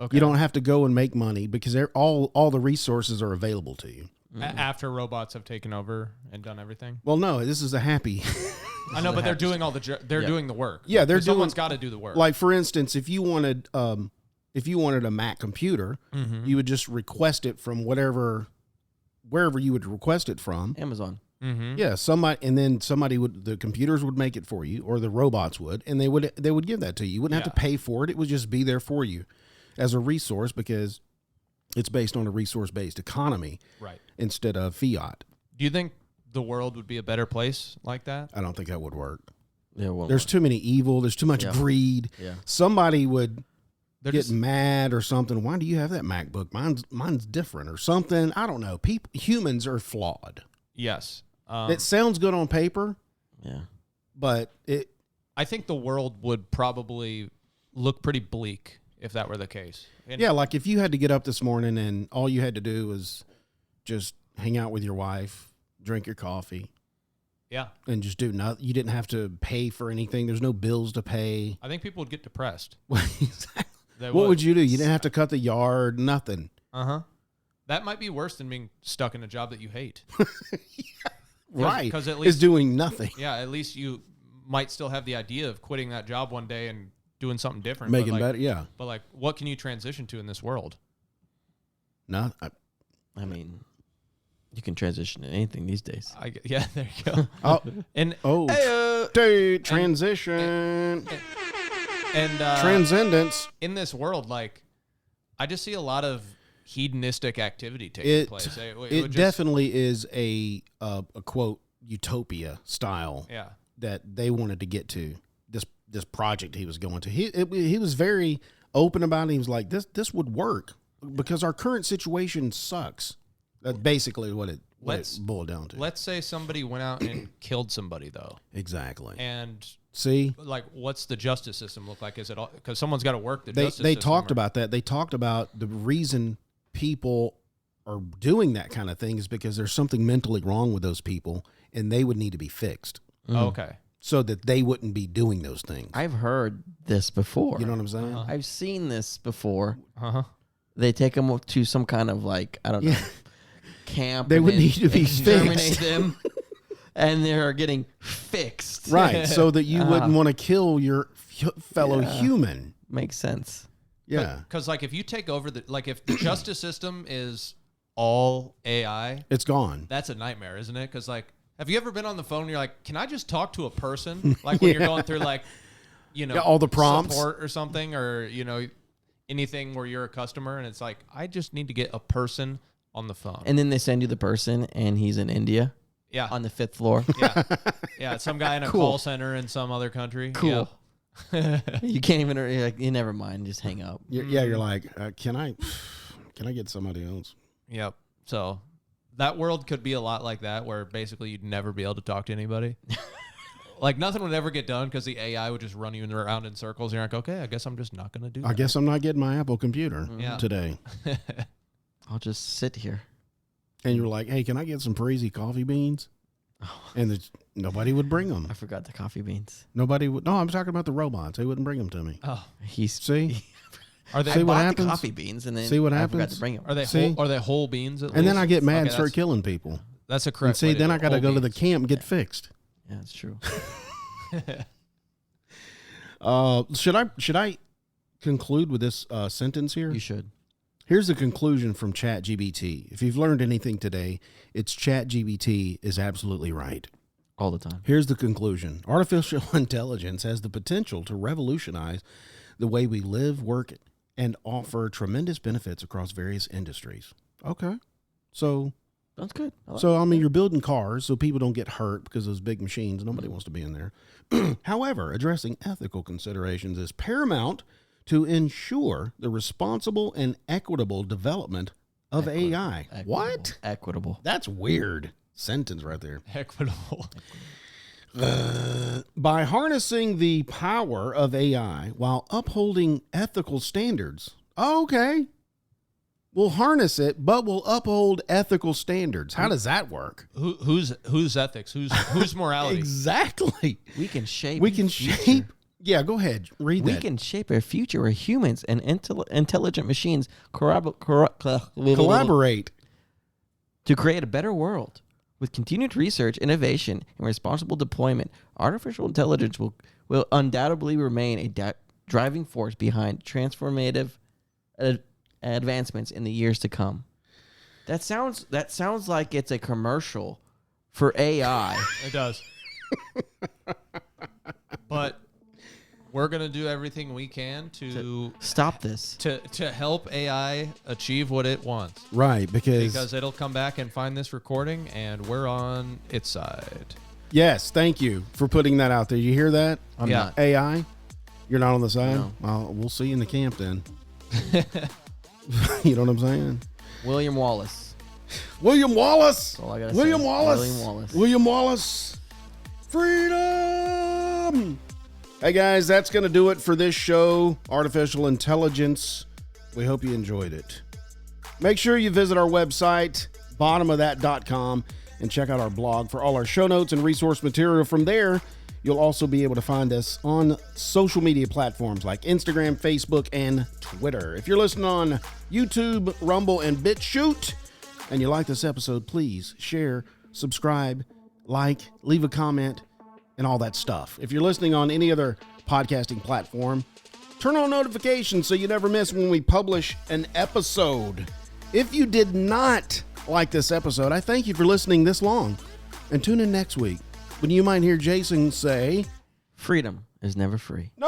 Speaker 2: Okay.
Speaker 1: You don't have to go and make money because all the resources are available to you.
Speaker 2: After robots have taken over and done everything.
Speaker 1: Well, no, this is a happy.
Speaker 2: I know, but they're doing all the doing the work.
Speaker 1: Yeah, they're
Speaker 2: someone's
Speaker 1: doing-
Speaker 2: got to do the work.
Speaker 1: Like for instance, if you wanted a Mac computer, you would just request it from wherever you would request it from.
Speaker 4: Amazon.
Speaker 2: Mm-hmm.
Speaker 1: Yeah, the computers would make it for you, or the robots would, and they would give that to you. You wouldn't have to pay for it; it would just be there for you as a resource because it's based on a resource-based economy,
Speaker 2: Right.
Speaker 1: instead of fiat.
Speaker 2: Do you think the world would be a better place like that?
Speaker 1: I don't think that would work.
Speaker 4: Yeah, well,
Speaker 1: There's too many evil. There's too much greed.
Speaker 4: Yeah.
Speaker 1: Somebody would
Speaker 2: They're
Speaker 1: get
Speaker 2: just,
Speaker 1: mad or something. Why do you have that MacBook? Mine's different or something. I don't know. Humans are flawed.
Speaker 2: yes.
Speaker 1: It sounds good on paper,
Speaker 4: Yeah.
Speaker 1: but
Speaker 2: I think the world would probably look pretty bleak if that were the case. And
Speaker 1: yeah, like if you had to get up this morning and all you had to do was just hang out with your wife, drink your coffee,
Speaker 2: Yeah.
Speaker 1: and just do nothing. You didn't have to pay for anything. There's no bills to pay.
Speaker 2: I think people would get depressed. They
Speaker 1: What would you do? You didn't have to cut the yard, nothing.
Speaker 2: Uh-huh. That might be worse than being stuck in a job that you hate.
Speaker 1: Right.
Speaker 2: 'cause at
Speaker 1: is
Speaker 2: least-
Speaker 1: doing nothing.
Speaker 2: Yeah, at least you might still have the idea of quitting that job one day and doing something different.
Speaker 1: Making
Speaker 2: but like,
Speaker 1: better. Yeah.
Speaker 2: But like, what can you transition to in this world?
Speaker 1: No.
Speaker 4: I mean, you can transition to anything these days.
Speaker 2: Yeah, there you go.
Speaker 1: Oh,
Speaker 2: And
Speaker 1: dude, transition.
Speaker 2: and
Speaker 1: Transcendence.
Speaker 2: in this world, like, I just see a lot of hedonistic activity taking place. It would
Speaker 1: It
Speaker 2: just-
Speaker 1: definitely is a quote utopia style
Speaker 2: Yeah.
Speaker 1: that they wanted to get to. This project he was going to. He was very open about it. He was like, this would work because our current situation sucks. That's basically what it boiled down to.
Speaker 2: Let's say somebody went out and killed somebody, though.
Speaker 1: Exactly.
Speaker 2: And,
Speaker 1: See,
Speaker 2: like, what's the justice system look like? Is it all because someone's got to work the
Speaker 1: they
Speaker 2: justice
Speaker 1: they
Speaker 2: system?
Speaker 1: talked
Speaker 2: or-
Speaker 1: about that. They talked about the reason people are doing that kind of thing is because there's something mentally wrong with those people, and they would need to be fixed
Speaker 2: Oh, okay.
Speaker 1: so that they wouldn't be doing those things.
Speaker 4: I've heard this before.
Speaker 1: You know what I'm saying?
Speaker 4: I've seen this before.
Speaker 2: Uh-huh.
Speaker 4: They take them to some kind of like, I don't know, camp.
Speaker 1: They
Speaker 4: and
Speaker 1: would
Speaker 4: then
Speaker 1: need to be
Speaker 4: exterminate
Speaker 1: fixed.
Speaker 4: them, and they're getting fixed.
Speaker 1: Right, so that you wouldn't want to kill your fellow human.
Speaker 4: Makes sense.
Speaker 1: Yeah,
Speaker 2: Because, like, if you take over if the justice system is all AI,
Speaker 1: it's gone.
Speaker 2: that's a nightmare, isn't it? Because, like, have you ever been on the phone and you're like, can I just talk to a person? Like, when you're going through, like,
Speaker 1: Yeah, all the prompts.
Speaker 2: support or something, or, anything where you're a customer, and it's like, I just need to get a person on the phone.
Speaker 4: And then they send you the person, and he's in India
Speaker 2: yeah.
Speaker 4: on the 5th floor.
Speaker 2: Yeah. Yeah. Some guy in a
Speaker 1: Cool.
Speaker 2: call center in some other country.
Speaker 4: Cool.
Speaker 2: Yeah.
Speaker 4: You can't even. You're like, you never mind. Just hang up.
Speaker 1: You're like, can I get somebody else?
Speaker 2: Yep. So that world could be a lot like that, where basically you'd never be able to talk to anybody. Like, nothing would ever get done because the AI would just run you around in circles. And you're like, okay, I guess I'm just not going to do that.
Speaker 1: I guess I'm not getting my Apple computer
Speaker 2: Yeah.
Speaker 1: today.
Speaker 4: I'll just sit here.
Speaker 1: And you're like, hey, can I get some Parisi coffee beans? And nobody would bring them.
Speaker 4: I forgot the coffee beans.
Speaker 1: Nobody would. No, I'm talking about the robots. They wouldn't bring them to me.
Speaker 2: Oh,
Speaker 4: He's.
Speaker 1: See?
Speaker 2: are they
Speaker 1: See what
Speaker 4: bought
Speaker 1: happens?
Speaker 4: the coffee beans, and then
Speaker 1: See what
Speaker 4: I forgot
Speaker 1: happens?
Speaker 4: to bring them.
Speaker 2: Are they
Speaker 1: See?
Speaker 2: whole? Are they whole beans? At
Speaker 1: And then
Speaker 2: least?
Speaker 1: I get mad
Speaker 2: Okay,
Speaker 1: and start
Speaker 2: that's-
Speaker 1: killing people.
Speaker 2: That's a
Speaker 1: And
Speaker 2: correct.
Speaker 1: see,
Speaker 2: way to
Speaker 1: then
Speaker 2: do
Speaker 1: I
Speaker 2: it.
Speaker 1: got to
Speaker 2: Whole
Speaker 1: go to the
Speaker 2: beans.
Speaker 1: camp and get fixed.
Speaker 4: Yeah, that's true.
Speaker 1: Should I conclude with this sentence here?
Speaker 4: You should.
Speaker 1: Here's the conclusion from ChatGPT. If you've learned anything today, it's ChatGPT is absolutely right.
Speaker 4: All the time.
Speaker 1: Here's the conclusion. Artificial intelligence has the potential to revolutionize the way we live, work, and offer tremendous benefits across various industries. Okay. So,
Speaker 4: That's good. I like
Speaker 1: you're building cars so people don't get hurt because those big machines, nobody wants to be in there. However, addressing ethical considerations is paramount to ensure the responsible and equitable development of AI.
Speaker 4: Equitable.
Speaker 1: What?
Speaker 4: Equitable.
Speaker 1: That's weird. Sentence right there.
Speaker 2: Equitable.
Speaker 1: By harnessing the power of AI while upholding ethical standards. Oh, okay. We'll harness it, but we'll uphold ethical standards. How does that work?
Speaker 2: Who's ethics? Who's morality?
Speaker 1: Exactly.
Speaker 4: We can shape.
Speaker 1: We can
Speaker 4: future.
Speaker 1: shape Yeah, go ahead. Read
Speaker 4: We
Speaker 1: that.
Speaker 4: can shape a future where humans and intelligent machines
Speaker 1: Collaborate.
Speaker 4: to create a better world. With continued research, innovation, and responsible deployment, artificial intelligence will undoubtedly remain a driving force behind transformative advancements in the years to come. That sounds like it's a commercial for AI.
Speaker 2: It does. But we're going to do everything we can to
Speaker 4: Stop this.
Speaker 2: to help AI achieve what it wants.
Speaker 1: Right,
Speaker 2: Because it'll come back and find this recording, and we're on its side.
Speaker 1: yes, thank you for putting that out there. You hear that?
Speaker 4: I'm
Speaker 2: Yeah.
Speaker 4: not.
Speaker 1: AI? You're not on the side?
Speaker 4: No.
Speaker 1: Well, we'll see you in the camp then. You know what I'm saying?
Speaker 4: William Wallace.
Speaker 1: William Wallace.
Speaker 4: all I gotta
Speaker 1: William
Speaker 4: say.
Speaker 1: Wallace.
Speaker 4: William Wallace.
Speaker 1: William Wallace. Freedom. Hey guys, that's going to do it for this show, Artificial Intelligence. We hope you enjoyed it. Make sure you visit our website, bottomofthat.com, and check out our blog for all our show notes and resource material. From there, you'll also be able to find us on social media platforms like Instagram, Facebook, and Twitter. If you're listening on YouTube, Rumble, and BitChute, and you like this episode, please share, subscribe, like, leave a comment, and all that stuff. If you're listening on any other podcasting platform, turn on notifications so you never miss when we publish an episode. If you did not like this episode, I thank you for listening this long. And tune in next week when you might hear Jason say,
Speaker 4: Freedom is never free.
Speaker 1: "No!"